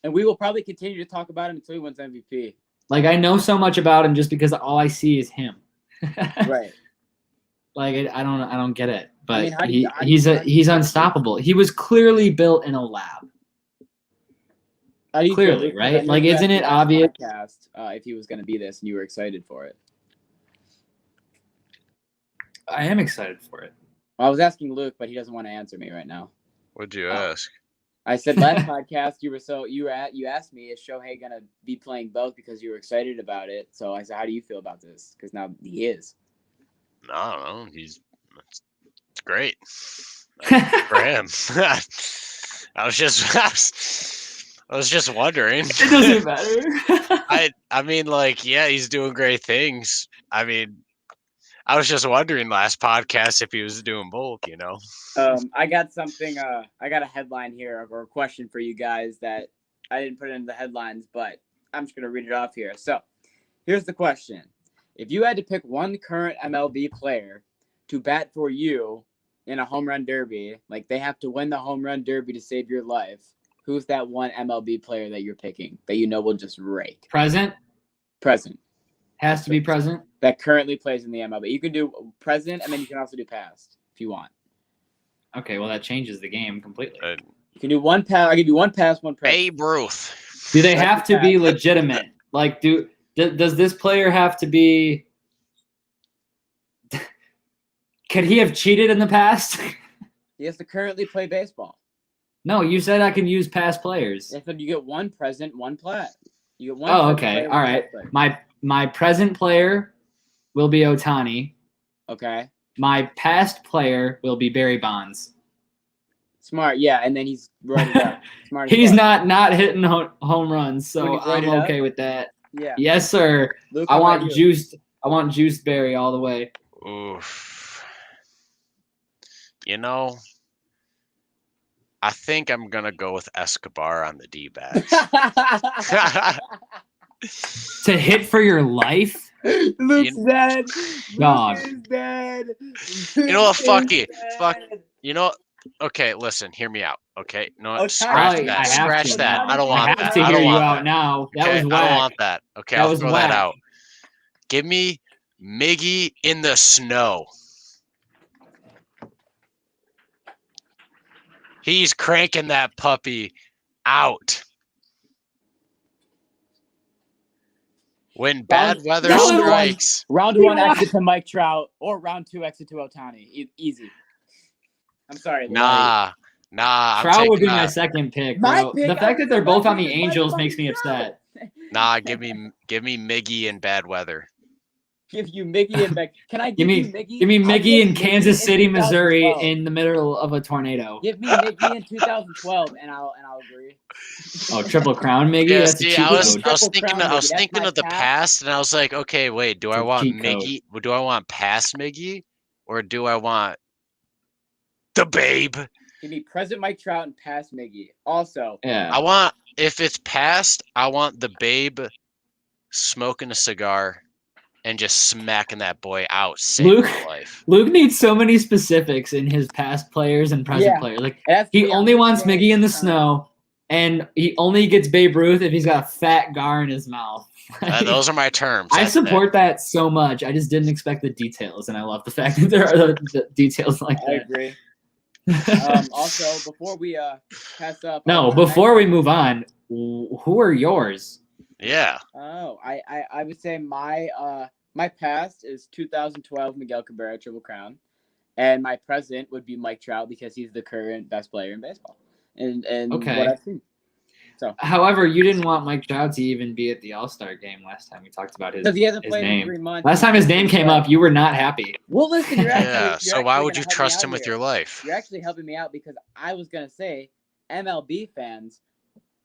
S3: And we will probably continue to talk about him until he wins MVP.
S1: Like, I know so much about him just because all I see is him.
S3: Right.
S1: Like, I don't get it. But
S3: I mean,
S1: he's unstoppable. He was clearly built in a lab. Clearly, right? Like, isn't it obvious?
S3: If he was going to be this and you were excited for it.
S1: I am excited for it.
S3: Well, I was asking Luke, but he doesn't want to answer me right now.
S2: What'd you ask?
S3: I said last podcast you asked me, is Shohei gonna be playing both because you were excited about it? So I said, how do you feel about this? Because now he is.
S2: I don't know. It's great for him. I was I was just wondering.
S1: It doesn't matter.
S2: I mean, like, yeah, he's doing great things. I mean, I was just wondering last podcast if he was doing both, you know.
S3: I got something. I got a headline here or a question for you guys that I didn't put in the headlines, but I'm just gonna read it off here. So, here's the question: if you had to pick one current MLB player to bat for you in a home run derby, like they have to win the home run derby to save your life, who's that one MLB player that you're picking that you know will just rake?
S1: Present
S3: Has
S1: to be present.
S3: that currently plays in the MLB. You can do present, and then you can also do past if you want.
S1: Okay, well that changes the game completely.
S3: You can do one pass. I'll give you one pass, one present.
S2: Babe Ruth.
S1: Do they have to be legitimate? Like, does this player have to be? Could he have cheated in the past?
S3: He has to currently play baseball.
S1: No, you said I can use past players.
S3: If you get one present, one plat. You get one.
S1: Oh,
S3: present
S1: okay.
S3: player,
S1: All
S3: one
S1: right.
S3: past player.
S1: My present player will be Ohtani.
S3: Okay.
S1: My past player will be Barry Bonds.
S3: Smart, yeah, and then he's right it up. Smart. as
S1: He's
S3: fuck.
S1: not hitting home runs,
S3: When
S1: so
S3: he's right
S1: I'm
S3: it up?
S1: okay with that.
S3: Yeah.
S1: Yes, sir.
S3: Luke,
S1: I
S3: how
S1: want
S3: about you?
S1: juiced Barry all the way.
S2: Oof. You know, I think I'm gonna go with Escobar on the D-backs.
S1: To hit for your life?
S3: Luke's dead.
S1: Dog.
S3: Luke is dead.
S2: You know what? Fuck
S3: Luke
S2: you.
S3: is
S2: Fuck.
S3: dead.
S2: You know, okay, listen, hear me out. Okay, no,
S3: Okay.
S2: scratch
S1: I
S2: that.
S1: have
S2: Scratch
S1: to.
S2: that. I don't
S1: I
S2: want
S1: have
S2: that.
S1: to
S2: I
S1: hear
S2: don't
S1: you
S2: want
S1: out
S2: that.
S1: now. That
S2: Okay,
S1: was
S2: I
S1: whack.
S2: don't want that. Okay,
S1: That
S2: I'll
S1: was
S2: throw
S1: whack.
S2: that out. Give me Miggy in the snow. He's cranking that puppy out. When bad weather
S1: round one.
S2: strikes,
S3: Round one exit to Mike Trout or round two exit to Ohtani. Easy. I'm sorry. Luke.
S2: nah. I'm
S1: Trout would be
S2: taking
S1: my
S2: that.
S1: second pick,
S3: My
S1: bro.
S3: pick,
S1: The fact that they're
S3: my
S1: both on
S3: pick
S1: the
S3: is Mike
S1: Angels
S3: fucking
S1: makes me
S3: Trout.
S1: upset.
S2: Nah, give me Miggy in bad weather.
S3: Give you Miggy and Beck. Can I
S1: Give
S3: give you
S1: me
S3: Miggy?
S1: Give me
S3: I'll
S1: Mickey
S3: take
S1: in
S3: Miggy
S1: Kansas City, Missouri,
S3: 2012.
S1: in the middle of a tornado.
S3: Give me Miggy in 2012, and I'll agree.
S1: Oh, Triple Crown, Miggy.
S2: Yeah,
S1: That's a
S2: see,
S1: cheat
S2: I was
S1: code.
S2: thinking
S3: Triple crown, Miggy. That's
S2: thinking
S3: my
S2: of the
S3: pass.
S2: past, and I was like, okay, wait, do I
S1: It's a
S2: want
S1: cheat code.
S2: Miggy? Do I want past Miggy, or do I want the Babe?
S3: Give me present Mike Trout and past Miggy. Also,
S1: Yeah.
S2: If it's past, I want the Babe smoking a cigar and just smacking that boy out, saving
S1: Luke-
S2: his life.
S1: Luke needs so many specifics in his past players and present
S3: Yeah.
S1: players. Like
S3: it has to
S1: he
S3: be on
S1: only
S3: the
S1: wants
S3: same
S1: Miggy in the
S3: time.
S1: snow, and he only gets Babe Ruth if he's got a fat gar in his mouth.
S2: Those are my terms.
S1: I
S2: That's it.
S1: support that so much. I just didn't expect the details, and I love the fact that there are the details like
S3: I
S1: that.
S3: agree. Also, before we pass up.
S1: No, before we move on, who are yours?
S2: Yeah.
S3: Oh, I would say my past is 2012 Miguel Cabrera Triple Crown, and my present would be Mike Trout because he's the current best player in baseball, and
S1: Okay.
S3: what I've seen. So
S1: However, you didn't want Mike Trout to even be at the All-Star game last time we talked about his
S3: because he hasn't
S1: his
S3: played in
S1: name.
S3: 3 months.
S1: Last time his name came up, you were not happy.
S3: Well, listen, you're actually,
S2: Yeah.
S3: you're
S2: So why
S3: actually
S2: would you
S3: gonna help me
S2: trust
S3: out
S2: him with
S3: here.
S2: your life?
S3: You're actually helping me out because I was gonna say, MLB fans,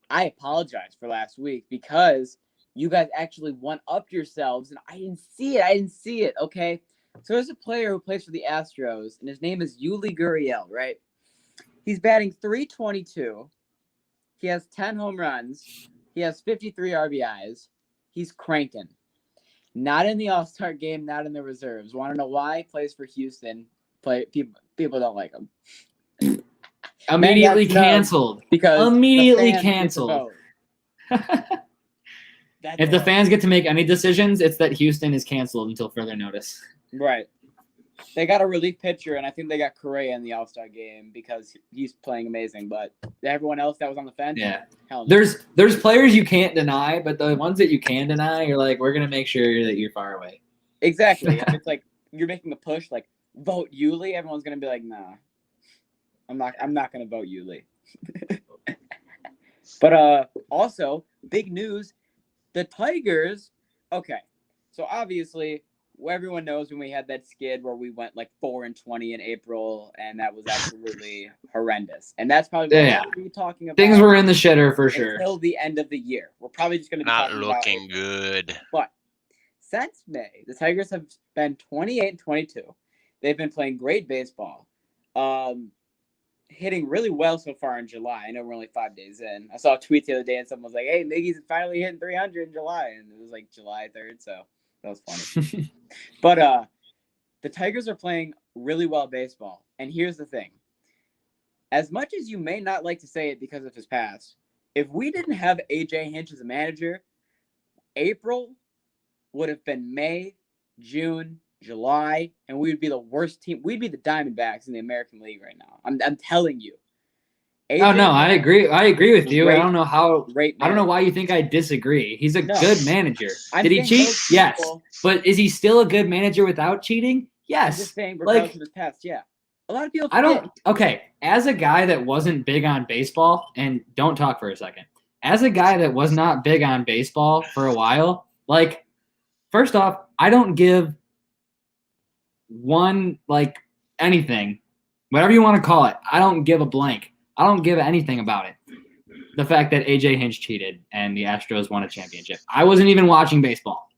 S3: I apologize for last week because you guys actually one up yourselves and I didn't see it. Okay, so there's a player who plays for the Astros and his name is Yuli Gurriel, right? He's batting .322. He has 10 home runs. He has 53 RBIs. He's cranking. Not in the All-Star game, not in the reserves. Want to know why? Plays for Houston. People don't like him.
S1: Immediately
S3: that's no.
S1: canceled.
S3: Because
S1: Immediately
S3: the fans get to
S1: canceled.
S3: vote. That's
S1: If the
S3: it.
S1: fans get to make any decisions, it's that Houston is canceled until further notice.
S3: Right. They got a relief pitcher, and I think they got Correa in the All-Star game because he's playing amazing. But everyone else that was on the fence,
S1: Yeah.
S3: hell no.
S1: There's players you can't deny, but the ones that you can deny, you're like, we're gonna make sure that you're far away.
S3: Exactly. If it's like you're making a push, like vote Yuli, everyone's gonna be like, nah, I'm not gonna vote Yuli. But also big news, the Tigers. Okay, so obviously everyone knows when we had that skid where we went like 4-20 in April, and that was absolutely horrendous. And that's probably what we'll be talking about.
S1: Things were in the shitter for sure
S3: until the end of the year. We're probably just going to be
S2: not
S3: talking
S2: looking
S3: about
S2: good.
S3: But since May, the Tigers have been 28-22. They've been playing great baseball, hitting really well so far in July. I know we're only 5 days in. I saw a tweet the other day, and someone was like, "Hey, Miggy's finally hitting 300 in July," and it was like July 3rd, so that was funny. But the Tigers are playing really well baseball, and here's the thing: as much as you may not like to say it because of his past, if we didn't have AJ Hinch as a manager, April would have been May, June, July, and we would be the worst team. We'd be the Diamondbacks in the American League right now. I'm telling you.
S1: Oh no, I agree. I agree with you. I don't know how.
S3: Great
S1: I don't know why you think I disagree. He's a good manager. Did he cheat? Yes. But is he still a good manager without cheating? Yes.
S3: I'm just saying, regardless of his past, yeah. A lot of people.
S1: Okay, as a guy that wasn't big on baseball, and don't talk for a second. As a guy that was not big on baseball for a while, like, first off, I don't give anything, whatever you want to call it. I don't give a blank. I don't give anything about it. The fact that AJ Hinch cheated and the Astros won a championship. I wasn't even watching baseball.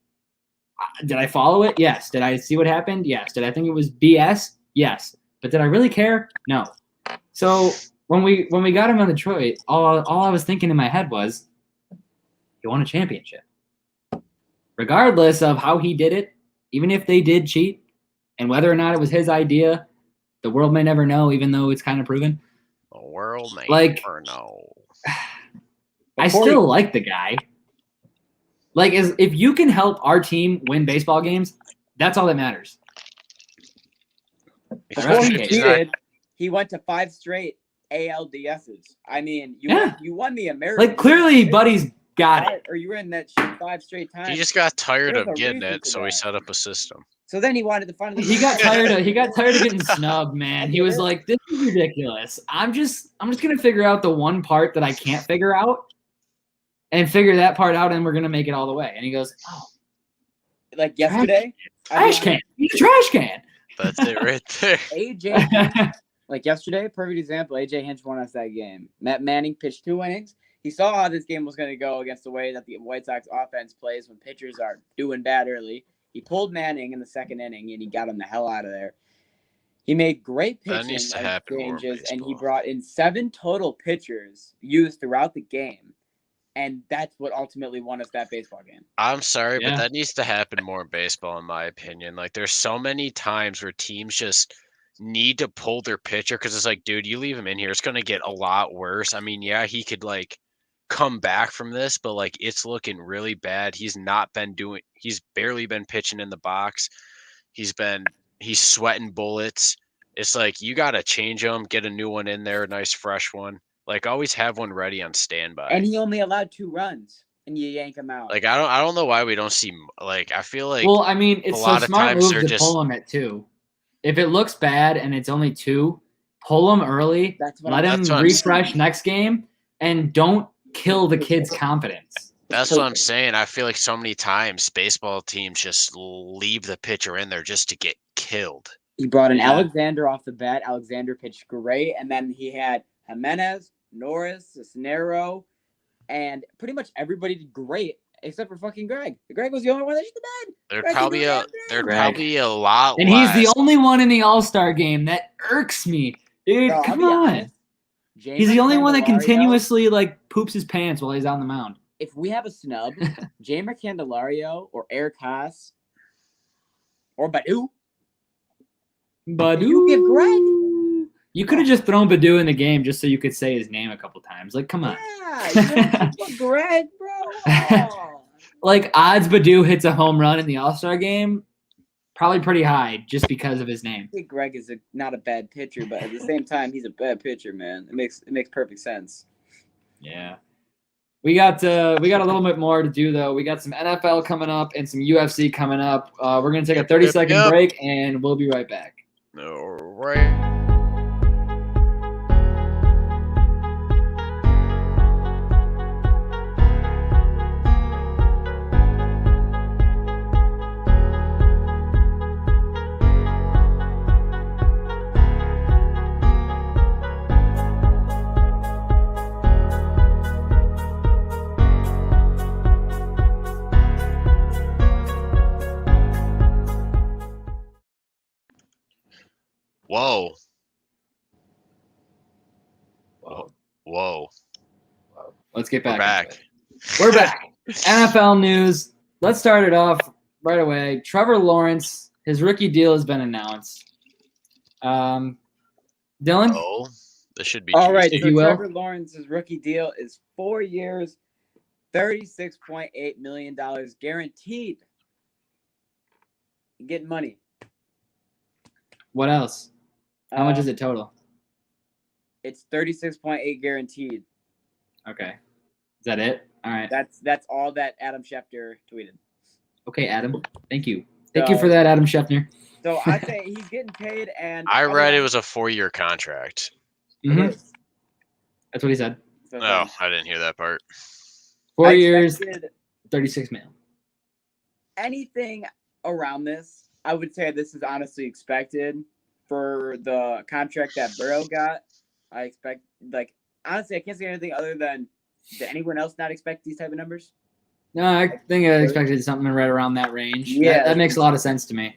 S1: Did I follow it? Yes. Did I see what happened? Yes. Did I think it was BS? Yes. But did I really care? No. So when we got him on Detroit, all I was thinking in my head was, he won a championship. Regardless of how he did it, even if they did cheat, and whether or not it was his idea, the world may never know, even though it's kind of proven.
S2: The world may never know.
S1: I still like the guy. Like, if you can help our team win baseball games, that's all that matters.
S3: Before he cheated, he went to 5 straight ALDSs. I mean, you won the American.
S1: Like, clearly, Buddy's got it.
S3: Or you were in that shit 5 straight times.
S2: He just got tired of getting it, so he set up a system.
S3: So then he wanted to finally.
S1: He got tired of getting snubbed, man. He was like, "This is ridiculous. I'm just gonna figure out the one part that I can't figure out, and figure that part out, and we're gonna make it all the way." And he goes, "Oh,
S3: like yesterday,
S1: trash can. He's a trash can."
S2: That's it right there.
S3: AJ, like yesterday, perfect example. AJ Hinch won us that game. Matt Manning pitched 2 innings. He saw how this game was going to go against the way that the White Sox offense plays when pitchers are doing bad early. He pulled Manning in the 2nd inning, and he got him the hell out of there. He made great pitching exchanges, and he brought in 7 total pitchers used throughout the game, and that's what ultimately won us that baseball game.
S2: I'm sorry, but that needs to happen more in baseball, in my opinion. Like, there's so many times where teams just need to pull their pitcher because it's like, dude, you leave him in here, it's going to get a lot worse. I mean, yeah, he could, like, come back from this, but like, it's looking really bad. He's barely been pitching in the box. He's sweating bullets. It's like, you got to change him, get a new one in there, a nice fresh one. Like, always have one ready on standby.
S3: And he only allowed 2 runs, and you yank him out.
S2: Like, I don't know why we don't see, like, I feel like,
S1: well, I mean, it's a smart move to pull him at 2. If it looks bad and it's only 2, pull him early, let him refresh next game, and don't kill the kid's confidence.
S2: That's what I'm saying. I feel like so many times baseball teams just leave the pitcher in there just to get killed.
S3: He brought in Alexander off the bat. Alexander pitched great, and then he had Jimenez, Norris, Cisnero, and pretty much everybody did great except for fucking Greg. Greg was the only one that shit the bed.
S2: There'd probably a lot.
S1: And he's the only one in the All-Star game that irks me, dude. Bro, come on. He's the only one that continuously like poops his pants while he's on the mound.
S3: If we have a snub, Jamer Candelario or Eric Haas or Badu. You give Greg.
S1: You could have just thrown Badu in the game just so you could say his name a couple times. Like, come on.
S3: Yeah, Greg, bro.
S1: Like, odds Badu hits a home run in the All-Star game, probably pretty high just because of his name.
S3: I think Greg is not a bad pitcher, but at the same time, he's a bad pitcher, man. It makes perfect sense.
S1: Yeah. We got a little bit more to do, though. We got some NFL coming up and some UFC coming up. We're going to take a 30-second break, and we'll be right back.
S2: All right. Whoa.
S1: Whoa.
S2: Whoa.
S1: Let's get
S2: We're
S1: back.
S2: back.
S1: We're back. NFL news. Let's start it off right away. Trevor Lawrence, his rookie deal has been announced. Dylan?
S2: Oh, this should be
S3: All right,
S1: If
S3: so
S1: you will.
S3: Trevor Lawrence's rookie deal is 4 years, $36.8 million guaranteed. You're getting money.
S1: What else? How much is it total?
S3: It's 36.8 guaranteed.
S1: Okay. Is that it? All right.
S3: That's all that Adam Schefter tweeted.
S1: Okay, Adam. Thank you. Thank you for that, Adam Schefter.
S3: So I say he's getting paid, and
S2: I read it was a 4-year contract.
S1: Mhm.
S3: It is.
S1: That's what he said.
S3: So
S2: No, I didn't hear that part.
S1: 4
S3: I
S1: years,
S3: expected
S1: 36 million.
S3: anything around this, I would say this is honestly expected for the contract that Burrow got. I expect, honestly, I can't say anything other than, did anyone else not expect these type of numbers?
S1: No, I think I expected something right around that range.
S3: Yeah.
S1: That makes a lot of sense to me.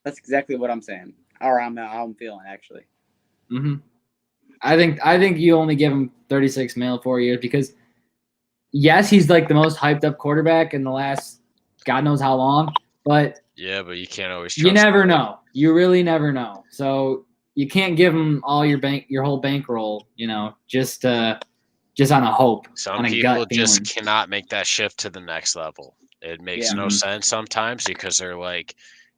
S3: That's exactly what I'm saying, or how I'm feeling actually.
S1: hmm I think you only give him 36 mil 4 years because, yes, he's like the most hyped up quarterback in the last God knows how long, but
S2: Yeah, but you can't always
S1: you
S2: trust
S1: never
S2: him.
S1: know. You really never know. So you can't give him all your whole bankroll, just on a hope.
S2: Some
S1: on a
S2: people
S1: gut
S2: just
S1: feeling.
S2: cannot make that shift to the next level. It makes
S3: Yeah.
S2: no
S1: Mhm.
S2: sense sometimes because they're like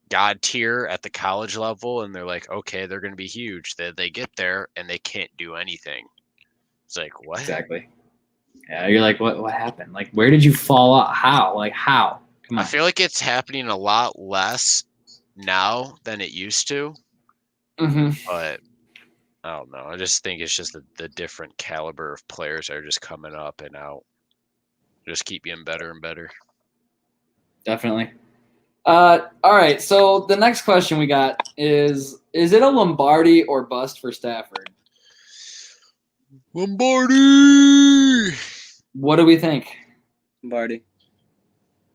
S2: God tier at the college level, and they're like, okay, they're going to be huge. They get there and they can't do anything. It's like, what?
S1: Exactly. Yeah, you're like, what happened? Like, where did you fall off? How? Like, how? Come
S2: I
S1: on.
S2: feel like it's happening a lot less now than it used to,
S1: Mm-hmm.
S2: but I don't know. I just think it's just the different caliber of players that are just coming up and out. Just keep getting better and better.
S1: Definitely. All right. So the next question we got is it a Lombardi or bust for Stafford?
S2: Lombardi!
S1: What do we think?
S3: Lombardi.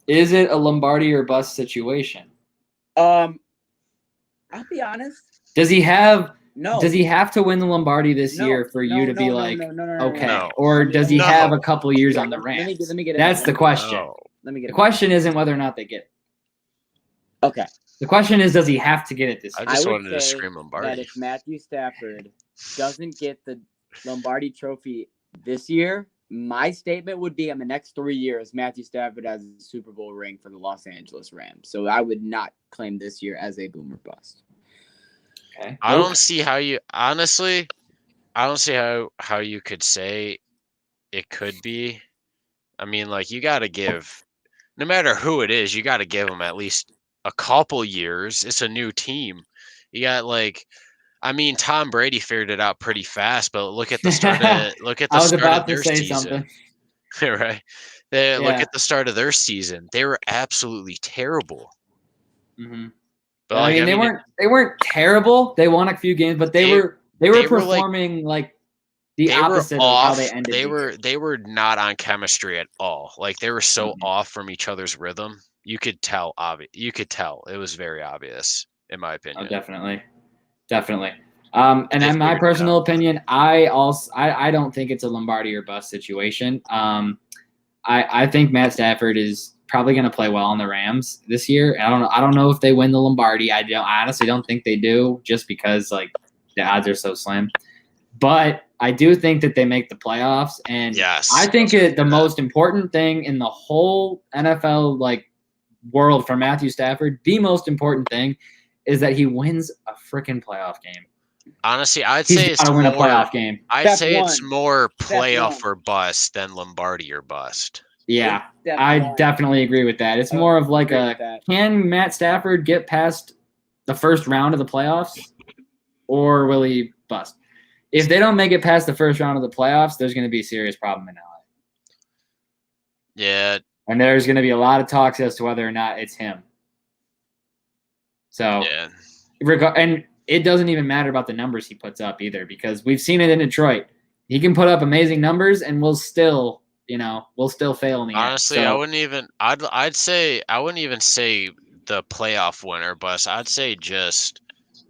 S1: Is it a Lombardi or bust situation?
S3: I'll be honest.
S1: Does he have
S3: No.
S1: Does he have to win the Lombardi this
S3: No,
S1: year for
S3: no,
S1: you to
S3: no,
S1: be
S3: no,
S1: like,
S3: no,
S1: okay?
S2: no.
S1: Or does he
S2: No.
S1: have a couple years on the
S3: Let me
S1: Rams?
S3: get it.
S1: That's the question.
S2: No.
S3: Let me get
S1: The
S3: it.
S1: question isn't whether or not they get it.
S3: Okay.
S1: The question is, does he have to get it this
S2: I
S1: year?
S2: just
S3: would
S2: wanted to
S3: say
S2: scream
S3: that
S2: Lombardi.
S3: if Matthew Stafford doesn't get the Lombardi trophy this year, my statement would be in the next 3 years, Matthew Stafford has a Super Bowl ring for the Los Angeles Rams. So I would not claim this year as a boomer bust.
S1: Okay.
S2: I don't see how you honestly. I don't see how you could say it could be. I mean, like you got to give, no matter who it is, you got to give them at least a couple years. It's a new team. You got Tom Brady figured it out pretty fast, but look at the start of
S1: I was
S2: start
S1: about
S2: of
S1: to
S2: their
S1: say
S2: season,
S1: something.
S2: right? Look
S1: Yeah.
S2: at the start of their season. They were absolutely terrible.
S1: Mm-hmm.
S2: But
S1: I mean, they weren't terrible. They won a few games, but they were
S2: were, like,
S1: performing like the
S2: they were
S1: opposite of
S2: off.
S1: how they ended.
S2: They were not on chemistry at all. Like they were so
S1: Mhm.
S2: off from each other's rhythm. You could tell. You could tell. It was very obvious, in my opinion.
S1: Oh, definitely. And
S2: They
S1: in my
S2: figured it
S1: personal
S2: out.
S1: opinion, I don't think it's a Lombardi or bust situation. I think Matt Stafford is probably going to play well on the Rams this year. I don't know if they win the Lombardi. I honestly don't think they do, just because like the odds are so slim. But I do think that they make the playoffs, and
S2: Yes,
S1: I think the most important thing in the whole NFL world for Matthew Stafford, the most important thing, is that he wins a freaking playoff game.
S2: Honestly, I'd
S1: He's
S2: say it's
S1: got to win a
S2: more.
S1: playoff game.
S2: I'd
S3: Step
S2: say it's
S3: one.
S2: more
S3: Step
S2: playoff
S3: one.
S2: or bust than Lombardi or bust.
S1: Yeah,
S3: Step
S1: I
S3: one.
S1: definitely agree with that. It's
S3: I
S1: more of like
S3: agree with that.
S1: can Matt Stafford get past the first round of the playoffs, or will he bust? If they don't make it past the first round of the playoffs, there's going to be a serious problem in LA.
S2: Yeah,
S1: And there's going to be a lot of talks as to whether or not it's him. So,
S2: yeah.
S1: and it doesn't even matter about the numbers he puts up either, because we've seen it in Detroit. He can put up amazing numbers, and we'll still fail in the
S2: Honestly,
S1: end.
S2: I
S1: So,
S2: wouldn't even. I wouldn't even say the playoff winner bust. I'd say just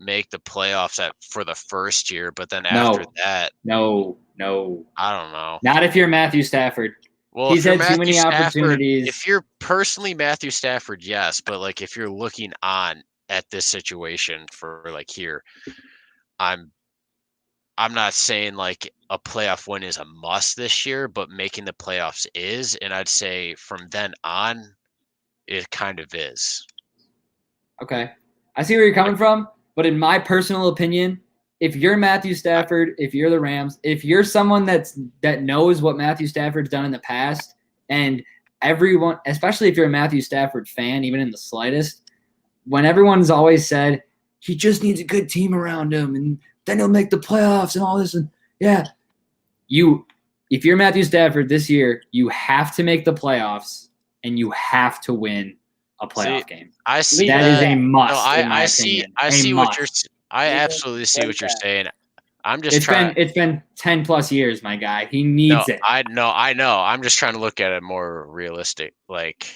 S2: make the playoffs for the first year, but then
S1: No.
S2: after that,
S1: No.
S2: I don't know.
S1: Not if you're Matthew Stafford.
S2: Well,
S1: He's
S2: if you're
S1: had too many
S2: Matthew Stafford-
S1: opportunities.
S2: If you're personally Matthew Stafford, yes, but like if you're looking on at this situation for like here, I'm not saying like a playoff win is a must this year, but making the playoffs is, and I'd say from then on, it kind of is.
S1: Okay. I see where you're coming from, but in my personal opinion, if you're Matthew Stafford, if you're the Rams, if you're someone that knows what Matthew Stafford's done in the past, and everyone, especially if you're a Matthew Stafford fan, even in the slightest, when everyone's always said he just needs a good team around him and then he'll make the playoffs and all this, and yeah, if you're Matthew Stafford this year, you have to make the playoffs and you have to win a playoff game.
S2: I see
S1: That is a must.
S2: No,
S1: in my
S2: I see.
S1: opinion.
S2: I
S1: A
S2: see
S1: must.
S2: what you're. I absolutely see what you're saying. I'm just
S1: It's
S2: trying.
S1: It's been 10 plus years, my guy. He needs it.
S2: I know. I'm just trying to look at it more realistic. Like,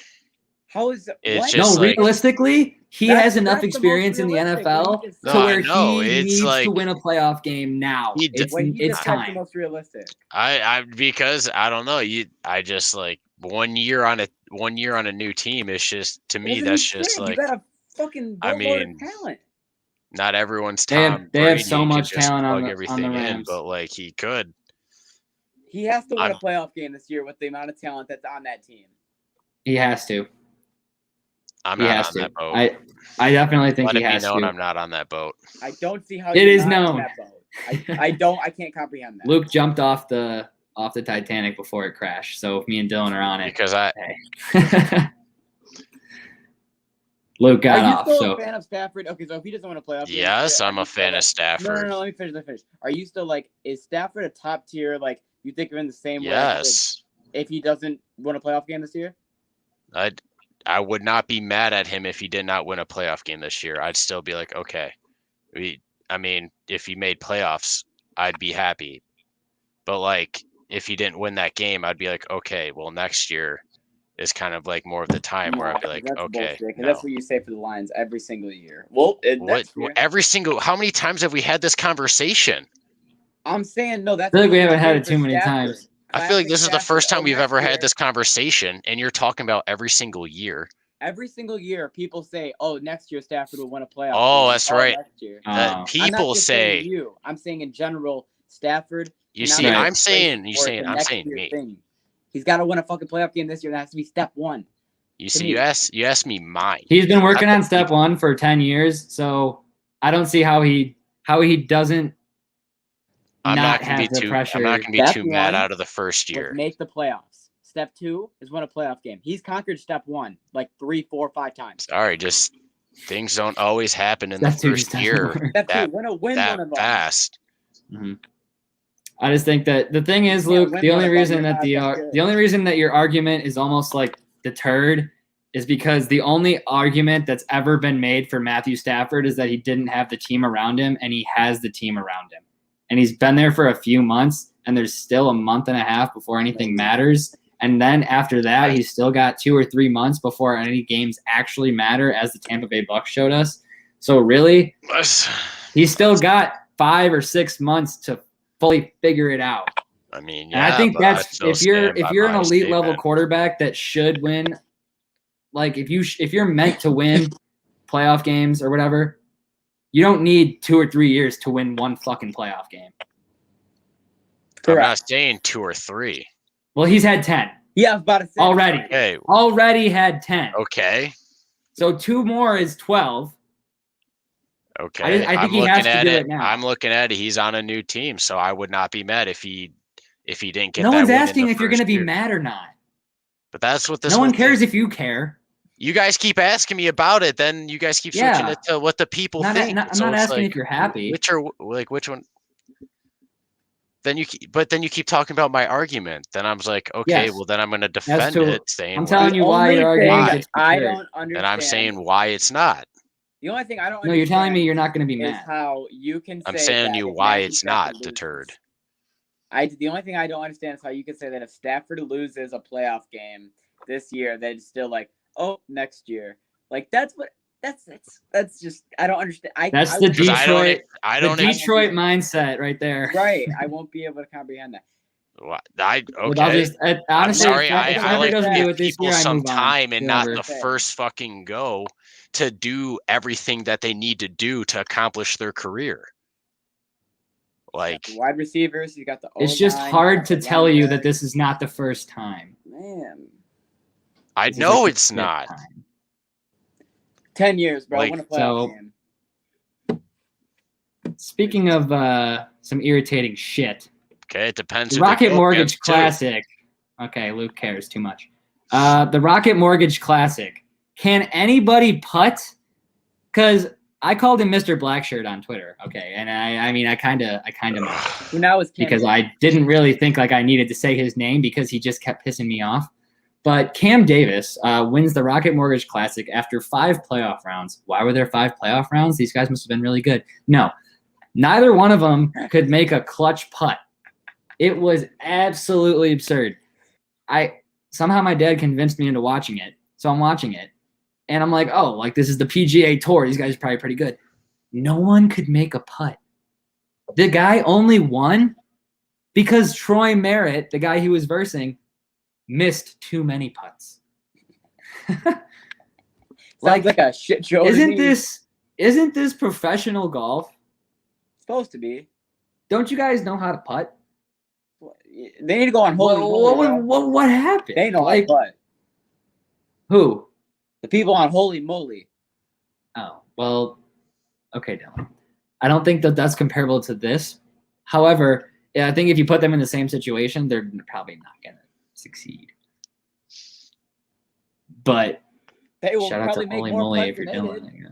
S3: How is it?
S2: It's
S3: what?
S2: just
S1: No,
S2: like-
S1: realistically, he
S3: That's-
S1: has enough
S3: that's the most
S1: experience in the
S3: realistic,
S1: NFL
S3: what you just
S1: to
S2: said.
S1: where
S2: No,
S1: he
S2: it's
S1: needs to
S2: like-
S1: win a playoff game now.
S2: He d-
S1: It's
S3: What he
S1: it's
S3: just said is the
S1: time.
S3: most realistic.
S2: I because I don't know. I just like 1 year on a new team. It's just to me
S3: Doesn't
S2: that's
S3: mean
S2: just
S3: shit.
S2: like
S3: you got a fucking
S2: I
S3: boatload of
S2: mean,
S3: talent.
S2: not everyone's
S1: They have-
S2: Tom
S1: they have
S2: Brady
S1: so
S2: can
S1: much
S2: just
S1: talent on
S2: plug
S1: the- on the
S2: everything in,
S1: Rams.
S2: but like he could.
S3: He has to win
S2: I'm-
S3: a playoff game this year with the amount of talent that's on that team.
S1: He has to.
S2: I'm
S1: He
S2: not
S1: has
S2: on
S1: to.
S2: that boat.
S1: I definitely think
S2: Let
S1: he
S2: it be
S1: has
S2: known
S1: to.
S2: I'm not on that boat.
S3: I don't see how
S1: It
S3: you're
S1: is
S3: not on
S1: known.
S3: that boat. I can't comprehend that.
S1: Luke jumped off the Titanic before it crashed. So if me and Dylan are on it,
S2: Because I
S1: Luke got
S3: Are you
S1: off.
S3: still
S1: So
S3: a fan of Stafford? Okay, so if he doesn't want to play off,
S2: yes, I'm a fan of
S3: No,
S2: Stafford.
S3: let me finish. Are you still like, is Stafford a top tier? Like, you think of him the same way?
S2: Yes.
S3: If he doesn't win a playoff game this year?
S2: I would not be mad at him if he did not win a playoff game this year. I'd still be like, okay. I mean, if he made playoffs, I'd be happy. But like, if he didn't win that game, I'd be like, okay, well, next year is kind of like more of the time where I'd be like,
S3: that's
S2: okay.
S3: bullshit, 'cause
S2: No.
S3: that's what you say for the Lions every single year. Well, next year,
S2: How many times have we had this conversation?
S3: I'm saying no. That's
S1: I feel like we
S3: what
S1: haven't
S3: I'm
S1: had
S3: saying
S1: it too
S3: for
S1: many
S3: Stafford.
S1: times.
S2: I feel like
S3: Classic
S2: this is the
S3: Stafford.
S2: first time we've
S3: Next
S2: ever
S3: year,
S2: had this conversation, and you're talking about every single year.
S3: Every single year, people say, "Oh, next year Stafford will win a playoff."
S2: Oh,
S3: game."
S2: that's right.
S3: Next year.
S1: Oh.
S2: That
S3: I'm not
S2: people
S3: just
S2: say.
S3: saying you. I'm saying in general, Stafford.
S2: You
S3: cannot
S2: see,
S3: be
S1: Right.
S2: I'm
S3: replaced
S2: saying,
S3: for the
S2: I'm
S3: next
S2: saying
S3: year
S2: me.
S3: thing. He's got to win a fucking playoff game this year. That has to be step one.
S2: You
S3: to
S2: see,
S3: me.
S2: you asked me mine.
S1: He's been working
S2: I-
S1: on step one for 10 years, so I don't see how he doesn't
S2: I'm
S1: not
S2: not gonna
S1: have
S2: be
S1: the
S2: too.
S1: pressure.
S2: I'm not gonna be
S3: Step
S2: too mad
S3: one
S2: out of the first
S3: Was
S2: year.
S3: make the playoffs. Step two is win a playoff game. He's conquered step one like 3, 4, 5 times.
S2: Sorry, just things don't always happen in
S1: Step
S2: the
S1: two
S2: first
S1: just doesn't
S2: year
S1: work.
S3: Step
S2: that-
S3: two, win one
S2: that
S3: of them.
S2: fast.
S1: I just think that the thing is,
S3: You can't
S1: Luke,
S3: win
S1: the
S3: one
S1: only
S3: of them,
S1: reason
S3: you're
S1: that
S3: not that good.
S1: the only reason that your argument is almost like deterred is because the only argument that's ever been made for Matthew Stafford is that he didn't have the team around him, and he has the team around him. And he's been there for a few months, and there's still a month and a half before anything matters. And then after that, he's still got 2 or 3 months before any games actually matter, as the Tampa Bay Bucks showed us. So really, he's still got 5 or 6 months to fully figure it out.
S2: I mean,
S1: And I think
S2: but
S1: that's
S2: still
S1: if you're
S2: stand by
S1: an
S2: my
S1: elite level
S2: statement.
S1: quarterback that should win, like if you're meant to win playoff games or whatever, you don't need 2 or 3 years to win one fucking playoff game.
S2: I'm not saying 2 or 3.
S1: Well, he's had 10
S3: Yeah, I was about to say
S1: already.
S2: Hey,
S1: Already had 10.
S2: okay,
S1: So 2 more is 12.
S2: okay.
S1: I think
S2: I'm
S1: he has
S2: looking
S1: to
S2: at
S1: do
S2: it.
S1: it now.
S2: I'm looking at it. He's on a new team, so I would not be mad if he didn't get.
S1: No
S2: that
S1: one's
S2: win in
S1: asking
S2: the
S1: if you're going to
S2: first
S1: be
S2: year.
S1: mad or not.
S2: But that's what this.
S1: No
S2: whole
S1: one
S2: thing-
S1: cares if you care.
S2: You guys keep asking me about it, then you guys keep switching
S1: Yeah.
S2: it to what the people think.
S1: I'm not
S2: So it's
S1: asking
S2: like,
S1: if you're happy.
S2: which one? Then you keep talking about my argument. Then I'm like, okay,
S1: Yes.
S2: well then I'm going to defend
S1: to-
S2: it, saying
S1: I'm telling
S2: why-
S1: you why
S3: only
S1: your argument
S3: thing
S1: gets
S3: I
S1: deterred.
S3: don't understand.
S2: and I'm saying why it's not.
S3: the only thing I don't.
S1: No, you're telling me
S3: understand
S1: you're not going to be
S3: is
S1: mad.
S3: how you can.
S2: I'm
S3: say
S2: saying
S3: that
S2: you
S3: if
S2: why
S3: Matthew
S2: it's
S3: Stafford
S2: not
S3: loses-
S2: deterred.
S3: The only thing I don't understand is how you can say that if Stafford loses a playoff game this year, that it's still like, oh, next year. Like that's That's just I don't understand.
S1: That's the
S2: 'Cause I don't
S1: Detroit mindset right there.
S3: right. I won't be able to comprehend that.
S2: Okay.
S1: But honestly,
S2: I'm sorry.
S1: if
S2: I
S1: Denver
S2: like to
S1: doesn't do
S2: give
S1: it this
S2: people
S1: year, I
S2: some
S1: move on.
S2: time and not
S1: Whatever.
S2: the first fucking go to do everything that they need to do to accomplish their career. Like,
S3: Wide receivers, you got the.
S1: It's just
S3: O-line,
S1: hard to
S3: you got the
S1: tell
S3: running
S1: you
S3: back.
S1: that this is not the first time.
S3: Man,
S2: I
S1: This is
S2: know
S1: like the
S2: it's
S1: fifth
S2: not.
S1: time.
S3: 10 years, bro.
S2: Like,
S3: Win a playoff
S1: so-
S3: game.
S1: Speaking of some irritating shit,
S2: Okay, it depends.
S1: the
S2: who they
S1: Rocket
S2: go
S1: Mortgage
S2: against, too.
S1: Classic. Okay, Luke cares too much. The Rocket Mortgage Classic. Can anybody putt? Because I called him Mr. Blackshirt on Twitter. Okay, and I mean I kind of meant it.
S3: Who now is Cam
S1: Because
S3: Davis.
S1: I didn't really think like I needed to say his name because he just kept pissing me off. But Cam Davis wins the Rocket Mortgage Classic after 5 playoff rounds. Why were there 5 playoff rounds? These guys must have been really good. No, neither one of them could make a clutch putt. It was absolutely absurd. Somehow my dad convinced me into watching it, so I'm watching it. And I'm like, oh, like this is the PGA Tour. These guys are probably pretty good. No one could make a putt. The guy only won because Troy Merritt, the guy he was versing, missed too many putts.
S3: Sounds like a shit show. to
S1: isn't
S3: me.
S1: this professional golf?
S3: supposed to be?
S1: Don't you guys know how to putt?
S3: They need to go on holy. Moly, bro.
S1: What happened?
S3: They know
S1: like
S3: how to putt.
S1: who?
S3: The people on Holy Moly.
S1: Oh, well, okay, Dylan. I don't think that that's comparable to this. However, yeah, I think if you put them in the same situation, they're probably not going to succeed. But
S3: They will
S1: shout out
S3: probably
S1: to
S3: make
S1: Holy
S3: more
S1: Moly
S3: putts
S1: if you're
S3: than they
S1: Dylan.
S3: did.
S1: I guess.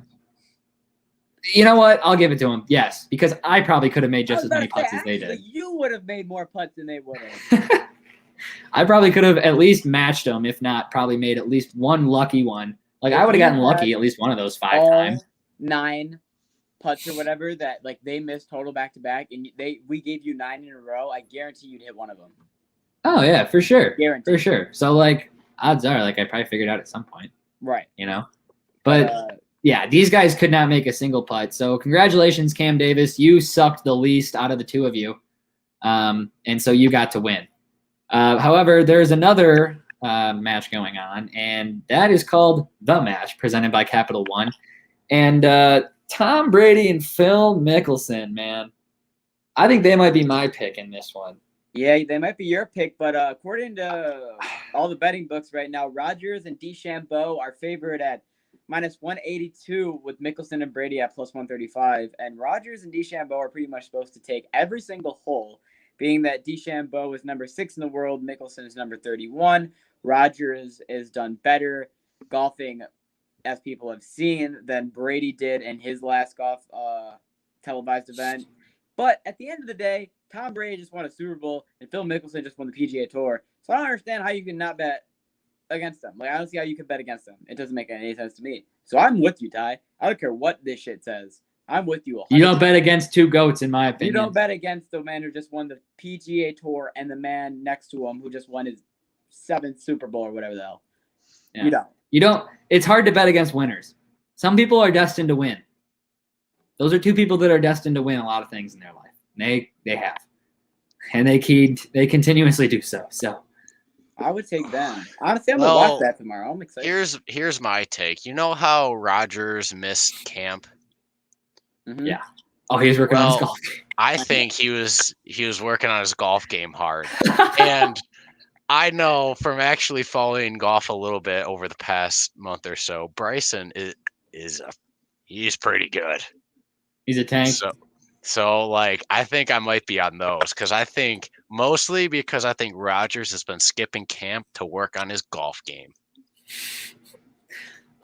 S1: You know what? I'll give it to him. Yes, because I probably could have made
S3: I
S1: just
S3: was
S1: as
S3: about
S1: many
S3: to say,
S1: putts as they
S3: actually,
S1: did.
S3: You would have made more putts than they would have.
S1: I probably could have at least matched them, if not probably made at least one lucky one. Like, I
S3: If
S1: would have
S3: you
S1: gotten
S3: had
S1: lucky at least one of those 5
S3: All
S1: times.
S3: 9 putts or whatever that like they missed total back to back, and we gave you 9 in a row. I guarantee you'd hit one of them.
S1: Oh, yeah, for sure.
S3: Guaranteed.
S1: For sure. So, like, odds are, like, I probably figured out at some point,
S3: Right.
S1: you know? But, yeah, these guys could not make a single putt. So, congratulations, Cam Davis. You sucked the least out of the 2 of you. And so you got to win. However, there's another match going on, and that is called The Match, presented by Capital One. And Tom Brady and Phil Mickelson, man. I think they might be my pick in this one.
S3: Yeah, they might be your pick, but according to all the betting books right now, Rodgers and DeChambeau are favored at -182 with Mickelson and Brady at +135. And Rodgers and DeChambeau are pretty much supposed to take every single hole, being that DeChambeau is number 6 in the world, Mickelson is number 31. Rodgers is done better golfing, as people have seen, than Brady did in his last golf televised event. But at the end of the day, Tom Brady just won a Super Bowl, and Phil Mickelson just won the PGA Tour. So I don't understand how you can not bet against them. Like, I don't see how you can bet against them. It doesn't make any sense to me. So I'm with you, Ty. I don't care what this shit says. I'm with you. 100%.
S1: You don't bet against 2 goats, in my
S3: You
S1: opinion.
S3: don't bet against the man who just won the PGA Tour and the man next to him who just won his 7th Super Bowl or whatever the hell.
S1: Yeah.
S3: You don't.
S1: You don't. It's hard to bet against winners. Some people are destined to win. Those are 2 people that are destined to win a lot of things in their life. They have, and they continuously do so. So
S3: I would take them. Honestly, I'm gonna watch that tomorrow. I'm excited.
S2: Here's my take. You know how Rodgers missed camp?
S3: Mhm.
S1: Yeah. Oh, he was working on his
S2: Well,
S1: golf game.
S2: I think he was working on his golf game hard. And I know from actually following golf a little bit over the past month or so, Bryson he's pretty good.
S1: He's a tank.
S2: So like I think I might be on those because I think Rodgers has been skipping camp to work on his golf game.